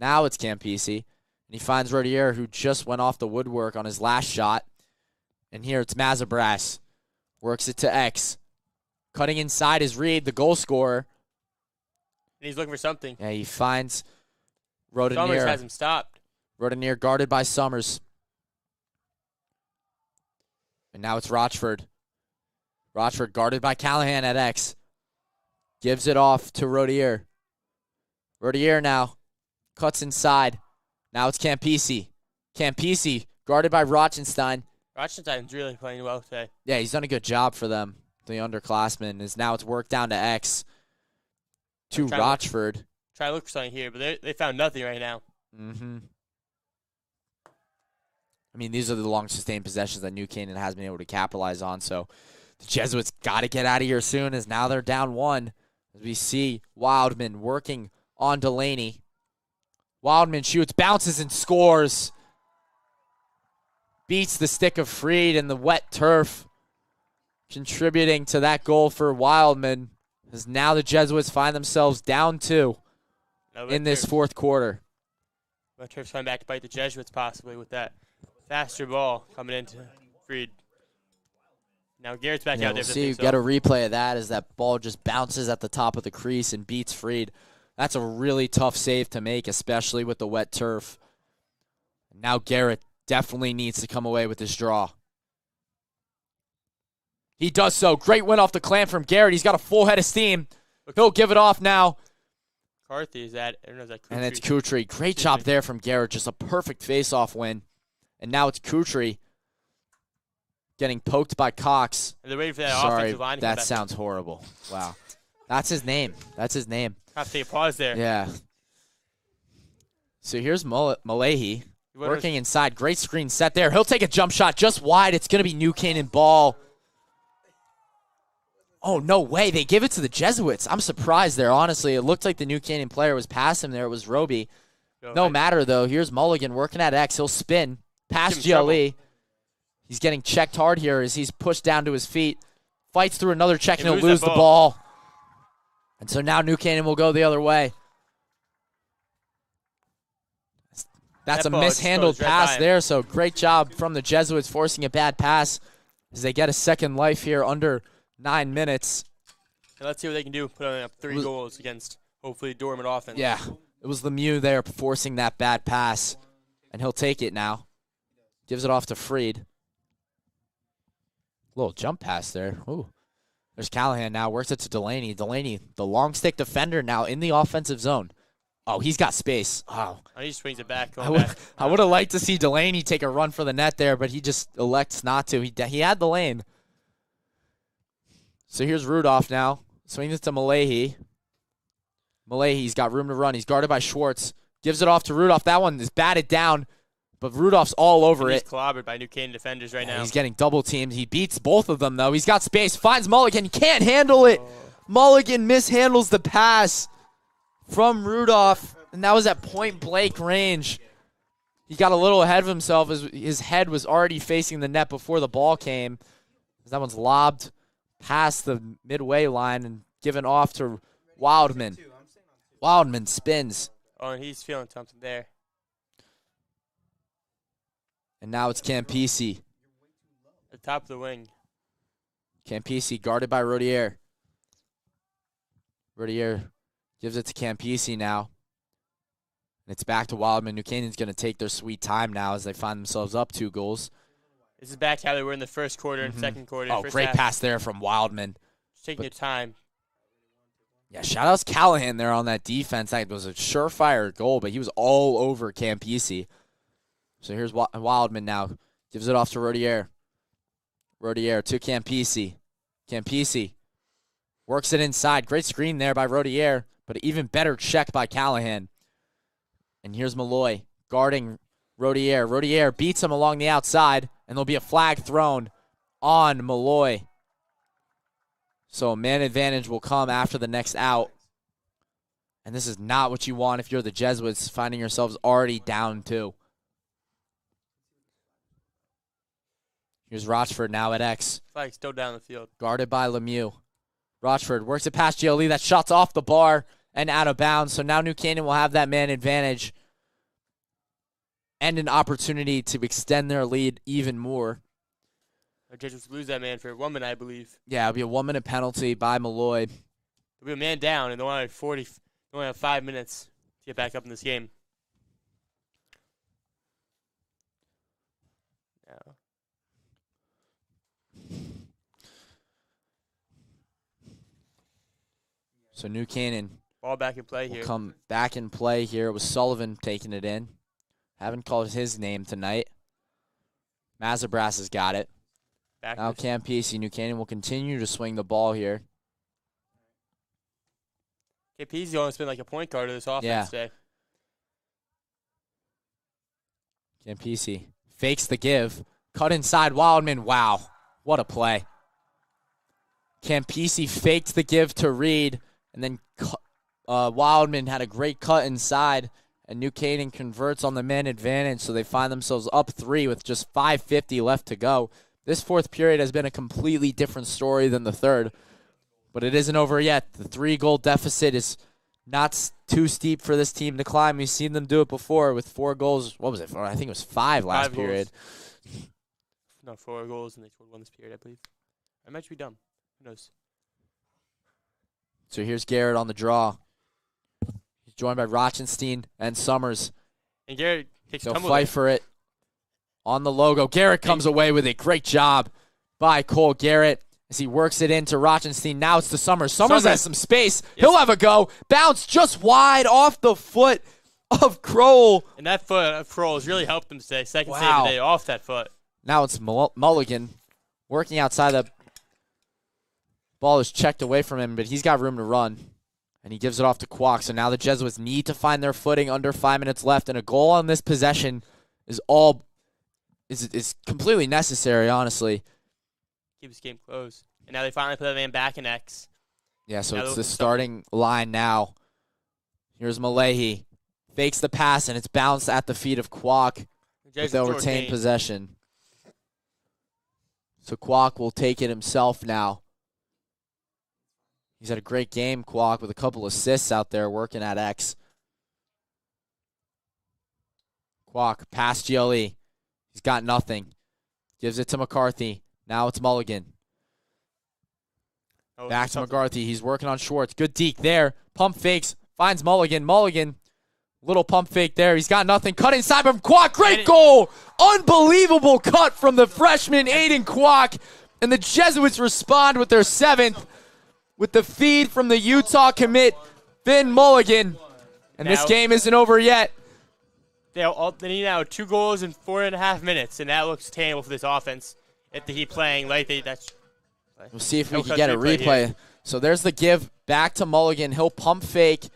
Now it's Campisi. And he finds Rodier, who just went off the woodwork on his last shot. And here it's Mazabras. Works it to X. Cutting inside is Reed, the goal scorer. And he's looking for something. Yeah, he finds Rodinier. Summers has him stopped. Rodinier guarded by Summers. And now it's Rochford. Rochford guarded by Callahan at X. Gives it off to Rodier. Rodier now cuts inside. Now it's Campisi. Campisi guarded by Rochenstein. Rochenstein's really playing well today. Yeah, he's done a good job for them. The underclassmen is now it's worked down to X. To Rochford. Try to look for something here, but they found nothing right now. Mm-hmm. I mean, these are the long sustained possessions that New Canaan has been able to capitalize on. So the Jesuits got to get out of here soon, as now they're down 1. As we see Wildman working on Delaney. Wildman shoots, bounces, and scores. Beats the stick of Freed in the wet turf. Contributing to that goal for Wildman. As now the Jesuits find themselves down 2 in this 4th quarter. Wet turf's coming back to bite the Jesuits possibly with that faster ball coming into Freed. Now Garrett's back out there. We'll see. Get a replay of that as that ball just bounces at the top of the crease and beats Freed. That's a really tough save to make, especially with the wet turf. Now Garrett definitely needs to come away with this draw. He does so. Great win off the clamp from Garrett. He's got a full head of steam. He'll give it off now. McCarthy is that. I don't know, is that Kutry? And it's Kutry. Great job there from Garrett. Just a perfect face-off win. And now it's Kutry getting poked by Cox. And they're waiting for that Sorry, offensive line. that sounds horrible. Wow. That's his name. That's his name. Have to take a pause there. Yeah. So here's Malahi working inside. Great screen set there. He'll take a jump shot just wide. It's going to be New Canaan ball. Oh, no way. They give it to the Jesuits. I'm surprised there, honestly. It looked like the New Canaan player was past him there. It was Roby. No matter, though. Here's Mulligan working at X. He'll spin past GLE. He's getting checked hard here as he's pushed down to his feet. Fights through another check, and he'll lose the ball. And so now New Canaan will go the other way. That's a mishandled pass there, so great job from the Jesuits forcing a bad pass as they get a second life here under 9 minutes. And let's see what they can do. Put up 3 goals against, hopefully, Dorman offense. Yeah, it was Lemieux there forcing that bad pass, and he'll take it now. Gives it off to Freed. Little jump pass there. Ooh. There's Callahan now. Works it to Delaney. Delaney, the long stick defender now in the offensive zone. Oh, he's got space. Oh. He swings it back. I would have liked to see Delaney take a run for the net there, but he just elects not to. He had the lane. So here's Rudolph now. Swings it to Malahi. Malahi's got room to run. He's guarded by Schwartz. Gives it off to Rudolph. That one is batted down, but Rudolph's all over He's it. clobbered by New Canaan defenders right now. He's getting double teamed. He beats both of them, though. He's got space. Finds Mulligan. He can't handle it. Mulligan mishandles the pass from Rudolph, and that was at point-blank range. He got a little ahead of himself as his head was already facing the net before the ball came. That one's lobbed past the midway line and given off to Wildman. Wildman spins. Oh, and he's feeling something there. And now it's Campisi. At the top of the wing. Campisi guarded by Rodier. Rodier gives it to Campisi now. And it's back to Wildman. New Canaan's going to take their sweet time now as they find themselves up 2 goals. This is back how they were in the first quarter and second quarter. Oh, great pass there from Wildman. Just taking your time. Yeah, shout-outs Callahan there on that defense. That was a surefire goal, but he was all over Campisi. So here's Wildman now. Gives it off to Rodier. Rodier to Campisi. Campisi works it inside. Great screen there by Rodier, but an even better check by Callahan. And here's Malloy guarding Rodier. Rodier beats him along the outside, and there'll be a flag thrown on Malloy. So a man advantage will come after the next out. And this is not what you want if you're the Jesuits, finding yourselves already down 2. Here's Rochford now at X. Flag still down the field. Guarded by Lemieux. Rochford works it past Gioli. That shot's off the bar and out of bounds. So now New Canaan will have that man advantage and an opportunity to extend their lead even more. The Jesuits lose that man for 1 minute, I believe. Yeah, it'll be a 1-minute penalty by Malloy. There'll be a man down, and they'll only have 5 minutes to get back up in this game. Yeah. So New Canaan Ball back in play here. will come back in play here. It was Sullivan taking it in. Haven't called his name tonight. Mazabras has got it. Now Campisi. New Canaan will continue to swing the ball here. Campisi's almost been like a point guard of this offense today. Campisi fakes the give. Cut inside Wildman. Wow. What a play. Campisi faked the give to Reed, and then Wildman had a great cut inside, and New Canaan converts on the man advantage, so they find themselves up 3 with just 5:50 left to go. This fourth period has been a completely different story than the third, but it isn't over yet. The 3-goal deficit is not too steep for this team to climb. We've seen them do it before with 4 goals. What was it? I think it was 5 last period. No, 4 goals, and they scored 1 this period, I believe. I might be dumb. Who knows? So here's Garrett on the draw. He's joined by Rochenstein and Summers. And Garrett takes They'll fight for it on the logo. Garrett comes away with it. Great job by Cole Garrett as he works it into Rochenstein. Now it's to Summers. Summers has some space. Yes. He'll have a go. Bounce just wide off the foot of Kroll. And that foot of Kroll has really helped them today. Second save of the day off that foot. Now it's Mulligan working outside the ball is checked away from him, but he's got room to run. And he gives it off to Kwok. So now the Jesuits need to find their footing under 5 minutes left. And a goal on this possession is completely necessary, honestly. Keep this game close. And now they finally put that man back in X. Yeah, so it's the starting line now. Here's Malahi. Fakes the pass, and it's bounced at the feet of Kwok. But they'll retain possession. So Kwok will take it himself now. He's had a great game, Kwok, with a couple assists out there working at X. Kwok past Gioli. He's got nothing. Gives it to McCarthy. Now it's Mulligan. Back to McCarthy. He's working on Schwartz. Good deke there. Pump fakes. Finds Mulligan. Mulligan. Little pump fake there. He's got nothing. Cut inside from Kwok. Great goal. Unbelievable cut from the freshman, Aiden Kwok. And the Jesuits respond with their 7th with the feed from the Utah commit, Finn Mulligan. And this game isn't over yet. They need now 2 goals in 4.5 minutes, and that looks terrible for this offense. If they keep playing like that's. We'll see if we can get a replay. So there's the give back to Mulligan. He'll pump fake,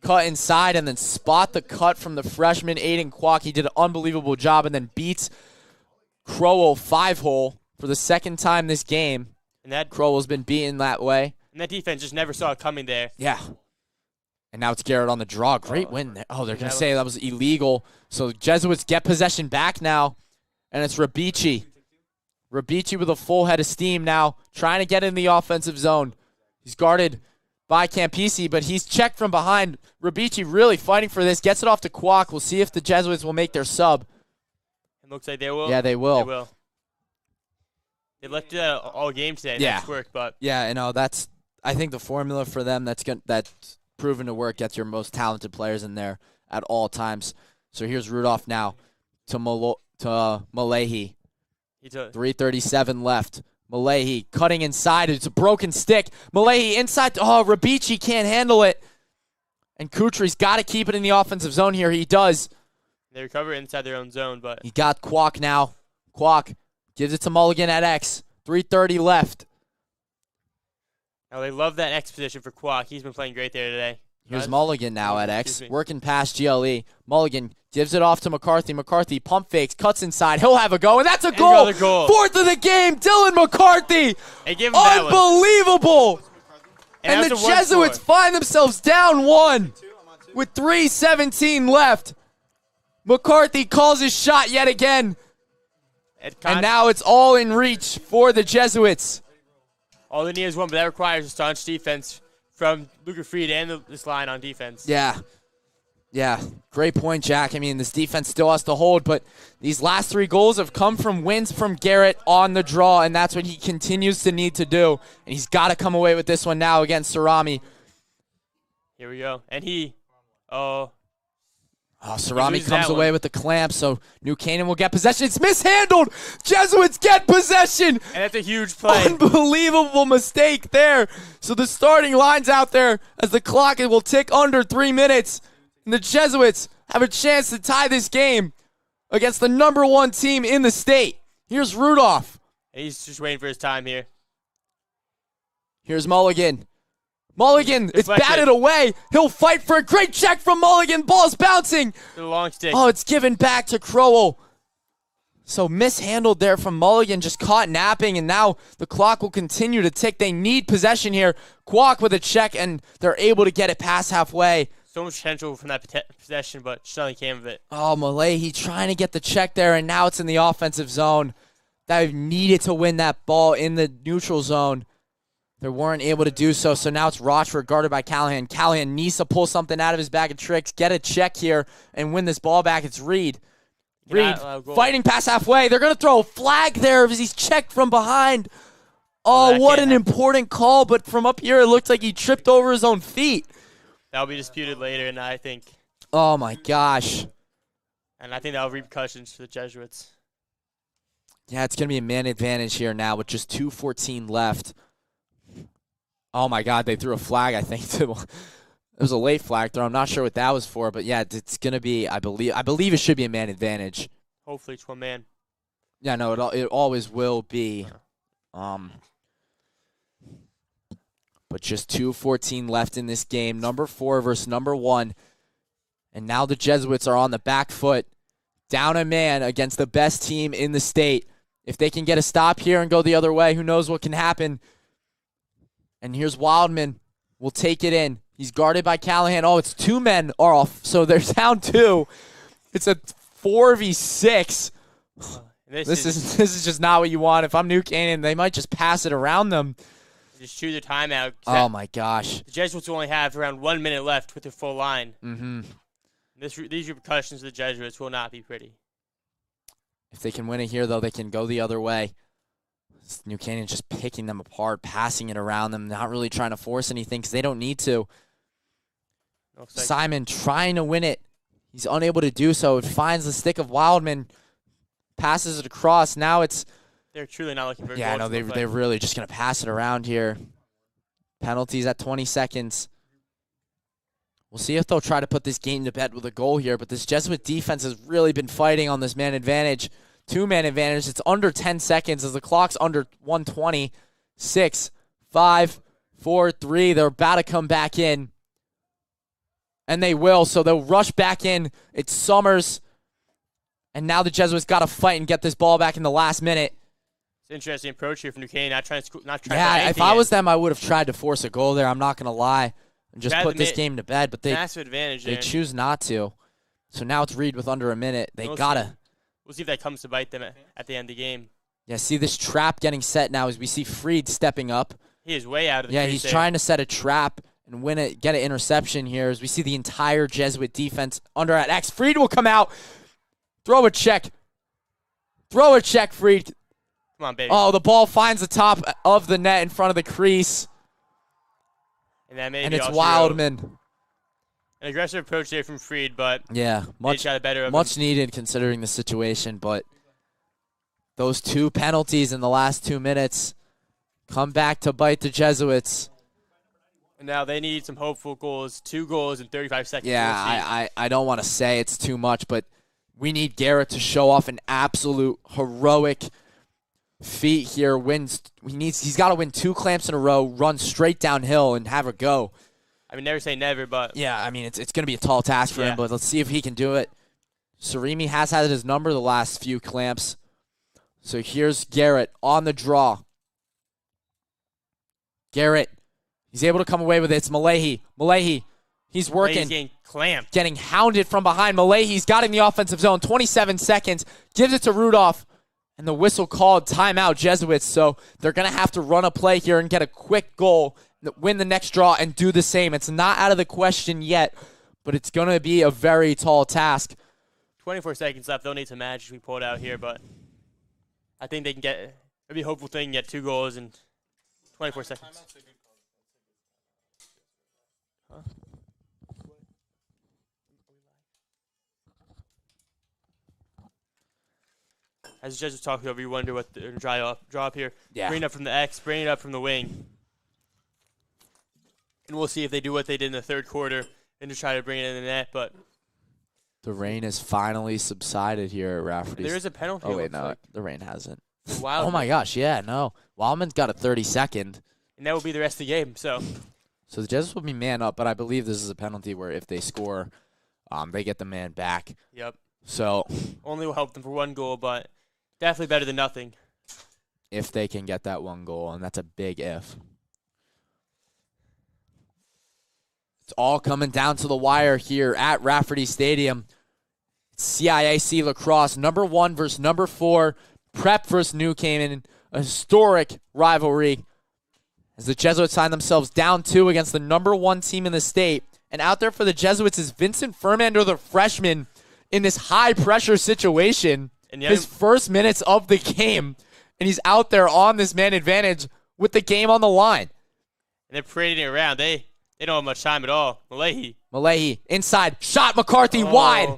cut inside, and then spot the cut from the freshman Aiden Kwok. He did an unbelievable job and then beats Crowell 5-hole for the 2nd time this game. And that Crowell's been beaten that way. And that defense just never saw it coming there. Yeah. And now it's Garrett on the draw. Great win there. Oh, they're going to say that was illegal. So Jesuits get possession back now, and it's Rabici. Rabici with a full head of steam now, trying to get in the offensive zone. He's guarded by Campisi, but he's checked from behind. Rabici really fighting for this. Gets it off to Kwok. We'll see if the Jesuits will make their sub. It looks like they will. Yeah, they will. They will. They left it all game today. Yeah. That's work, but yeah, you know, that's I think the formula for them that's proven to work. Gets your most talented players in there at all times. So here's Rudolph now to Malahi. 3:37 left. Malahi cutting inside. It's a broken stick. Malahi inside. Oh, Rabici can't handle it. And Kutri's got to keep it in the offensive zone here. He does. They recover inside their own zone, but he got Kwok now. Kwok gives it to Mulligan at X. 3:30 left. Now they love that X position for Kwok. He's been playing great there today. Here's Mulligan now at X, working past GLE. Mulligan gives it off to McCarthy. McCarthy pump fakes, cuts inside. He'll have a go, and that's a goal. Another goal. 4th of the game, Dylan McCarthy. Hey, give him that one. Unbelievable. And the that's a Jesuits find themselves down 1 with 3:17 left. McCarthy calls his shot yet again. And now it's all in reach for the Jesuits. All they need is one, but that requires a staunch defense from Luca Fried and this line on defense. Yeah. Yeah, great point, Jack. I mean, this defense still has to hold, but these last 3 goals have come from wins from Garrett on the draw, and that's what he continues to need to do. And he's got to come away with this one now against Sarami. Here we go. And Sarami comes away with the clamp, so New Canaan will get possession. It's mishandled. Jesuits get possession. And that's a huge play. Unbelievable mistake there. So the starting line's out there as the clock will tick under 3 minutes. And the Jesuits have a chance to tie this game against the #1 team in the state. Here's Rudolph. He's just waiting for his time here. Here's Mulligan. Mulligan, it's batted away. He'll fight for a great check from Mulligan. Ball's bouncing. The long stick. Oh, it's given back to Crowell. So mishandled there from Mulligan, just caught napping, and now the clock will continue to tick. They need possession here. Kwok with a check, and they're able to get it past halfway. So much potential from that possession, but just nothing came of it. Oh, Malahi trying to get the check there, and now it's in the offensive zone. They needed to win that ball in the neutral zone. They weren't able to do so, so now it's Rochford guarded by Callahan. Callahan needs to pull something out of his bag of tricks, get a check here, and win this ball back. It's Reed. Reed fighting past halfway. They're going to throw a flag there as he's checked from behind. Oh, what an important call, but from up here it looked like he tripped over his own feet. That'll be disputed later, and I think. Oh, my gosh. And I think that'll have repercussions for the Jesuits. Yeah, it's going to be a man advantage here now with just 2:14 left. Oh, my God, they threw a flag, I think. It was a late flag throw. I'm not sure what that was for, but, yeah, it's going to be, I believe it should be a man advantage. Hopefully it's one man. Yeah, no, it always will be. But just 2:14 left in this game. #4 versus #1. And now the Jesuits are on the back foot, down a man against the best team in the state. If they can get a stop here and go the other way, who knows what can happen. And here's Wildman. Will take it in. He's guarded by Callahan. Oh, it's 2 men off, so they're down 2. It's a 4v6. This is just not what you want. If I'm New Canaan, they might just pass it around them. Just chew their timeout. Oh, my gosh. The Jesuits only have around 1 minute left with their full line. Mm-hmm. These repercussions of the Jesuits will not be pretty. If they can win it here, though, they can go the other way. New Canaan just picking them apart, passing it around them, not really trying to force anything because they don't need to. Simon trying to win it. He's unable to do so. It finds the stick of Wildman, passes it across. Now it's They're truly not looking very Yeah, no, they're really just going to pass it around here. Penalties at 20 seconds. We'll see if they'll try to put this game to bed with a goal here, but this Jesuit defense has really been fighting on this man advantage. 2-man advantage. It's under 10 seconds as the clock's under 120. 6, 5, 4, 3. They're about to come back in. And they will, so they'll rush back in. It's Summers. And now the Jesuits got to fight and get this ball back in the last minute. It's an interesting approach here from New Canaan, not trying to Yeah, if I was them, I would have tried to force a goal there. I'm not going to lie. And just put this game to bed, but they choose not to. So now it's Reed with under a minute. We'll see if that comes to bite them at the end of the game. Yeah, see this trap getting set now as we see Freed stepping up. He is way out of the Yeah, he's trying to set a trap and get an interception here as we see the entire Jesuit defense under at X. Freed will come out. Throw a check. Freed. Come on, baby. Oh, the ball finds the top of the net in front of the crease. And it's Wildman. An aggressive approach there from Freed, but yeah, much needed considering the situation. But those 2 penalties in the last 2 minutes come back to bite the Jesuits. And now they need some hopeful goals. 2 goals in 35 seconds. Yeah, I don't want to say it's too much, but we need Garrett to show off an absolute heroic feat here. He's got to win 2 clamps in a row, run straight downhill, and have a go. I mean, never say never, but yeah, I mean it's going to be a tall task for him, but let's see if he can do it. Sarimi has had his number the last few clamps. So here's Garrett on the draw. Garrett, he's able to come away with it. It's Malahi. He's working. Getting clamped. Getting hounded from behind. Malahi's got in the offensive zone. 27 seconds. Gives it to Rudolph. And the whistle called timeout Jesuits, so they're going to have to run a play here and get a quick goal, win the next draw, and do the same. It's not out of the question yet, but it's going to be a very tall task. 24 seconds left. They'll need some magic to be pulled out here, but I think they can get – it'll be a hopeful thing to get 2 goals in 24 seconds. Huh? As the Judges talk over, you wonder what the draw up here. Yeah. Bring it up from the X, bring it up from the wing. And we'll see if they do what they did in the third quarter and just try to bring it in the net. But the rain has finally subsided here at Rafferty's. There is a penalty. Oh, wait, no, the rain hasn't. Wildman. Oh, my gosh, yeah, no. Wildman's got a 30-second. And that will be the rest of the game, so the Jesuits will be man up, but I believe this is a penalty where if they score, they get the man back. Yep. So only will help them for 1 goal, but definitely better than nothing. If they can get that 1 goal, and that's a big if. It's all coming down to the wire here at Rafferty Stadium. It's CIAC Lacrosse, number 1 versus number 4. Prep versus New Canaan, a historic rivalry. As the Jesuits find themselves down 2 against the number 1 team in the state. And out there for the Jesuits is Vincent Furmander, the freshman, in this high-pressure situation. And his first minutes of the game. And he's out there on this man advantage with the game on the line. And they're parading it around. They don't have much time at all. Malahi, inside. Shot McCarthy wide.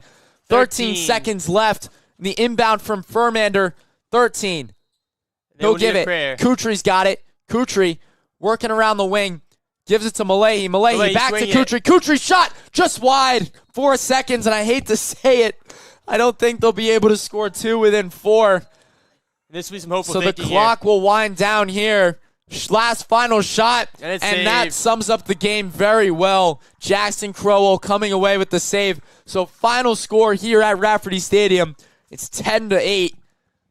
13 seconds left. The inbound from Furmander. 13. He'll give it. Kutri's got it. Kutri working around the wing. Gives it to Malahi. Malahi back to Kutri. Kutri shot just wide. 4 seconds, and I hate to say it. I don't think they'll be able to score 2 within 4. This will be some hopeful So the clock will wind down here. Last final shot, and that sums up the game very well. Jackson Crowell coming away with the save. So final score here at Rafferty Stadium, it's 10-8,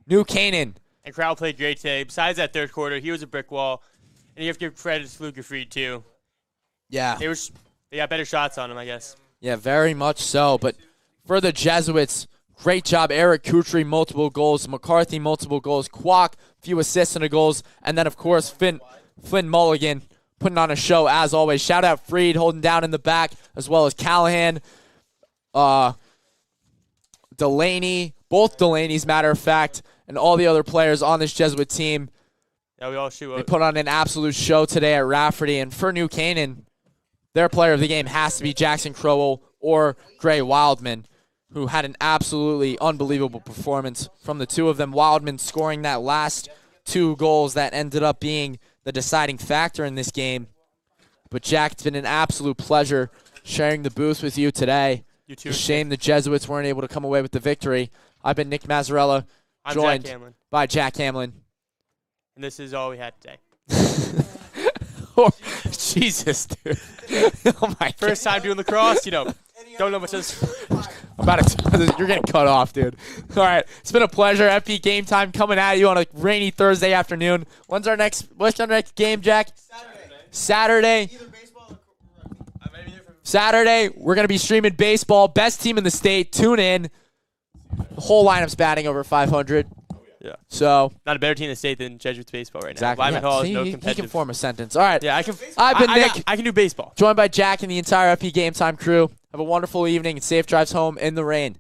New Canaan. And Crowell played great today. Besides that third quarter, he was a brick wall. And you have to give credit to Fluker Freed, too. Yeah. They got better shots on him, I guess. Yeah, very much so. But for the Jesuits, great job. Eric Kutri, multiple goals. McCarthy, multiple goals. Kwok, few assists and goals. And then, of course, Flynn Mulligan putting on a show as always. Shout out Freed holding down in the back, as well as Callahan, Delaney, both Delaney's, matter of fact, and all the other players on this Jesuit team. Yeah, we all shoot. They put on an absolute show today at Rafferty. And for New Canaan, their player of the game has to be Jackson Crowell or Gray Wildman, who had an absolutely unbelievable performance from the two of them. Wildman scoring that last 2 goals that ended up being the deciding factor in this game. But Jack, it's been an absolute pleasure sharing the booth with you today. You too. It's a shame the Jesuits weren't able to come away with the victory. I've been Nick Mazzarella, joined by Jack Hamlin. And this is all we had today. Oh, Jesus, dude. Oh, my First time doing lacrosse, don't know much else. You're getting cut off, dude. All right, it's been a pleasure. FP Game Time coming at you on a rainy Thursday afternoon. What's our next game, Jack? Saturday. Saturday, we're going to be streaming baseball. Best team in the state. Tune in. The whole lineup's batting over 500. Yeah. So not a better team in the state than Jesuits baseball right now. Exactly. Lyman Hall is no he competitive. can form a sentence. All right. Yeah, I can. I've been Nick. I can do baseball. Joined by Jack and the entire FP Game Time crew. Have a wonderful evening and safe drives home in the rain.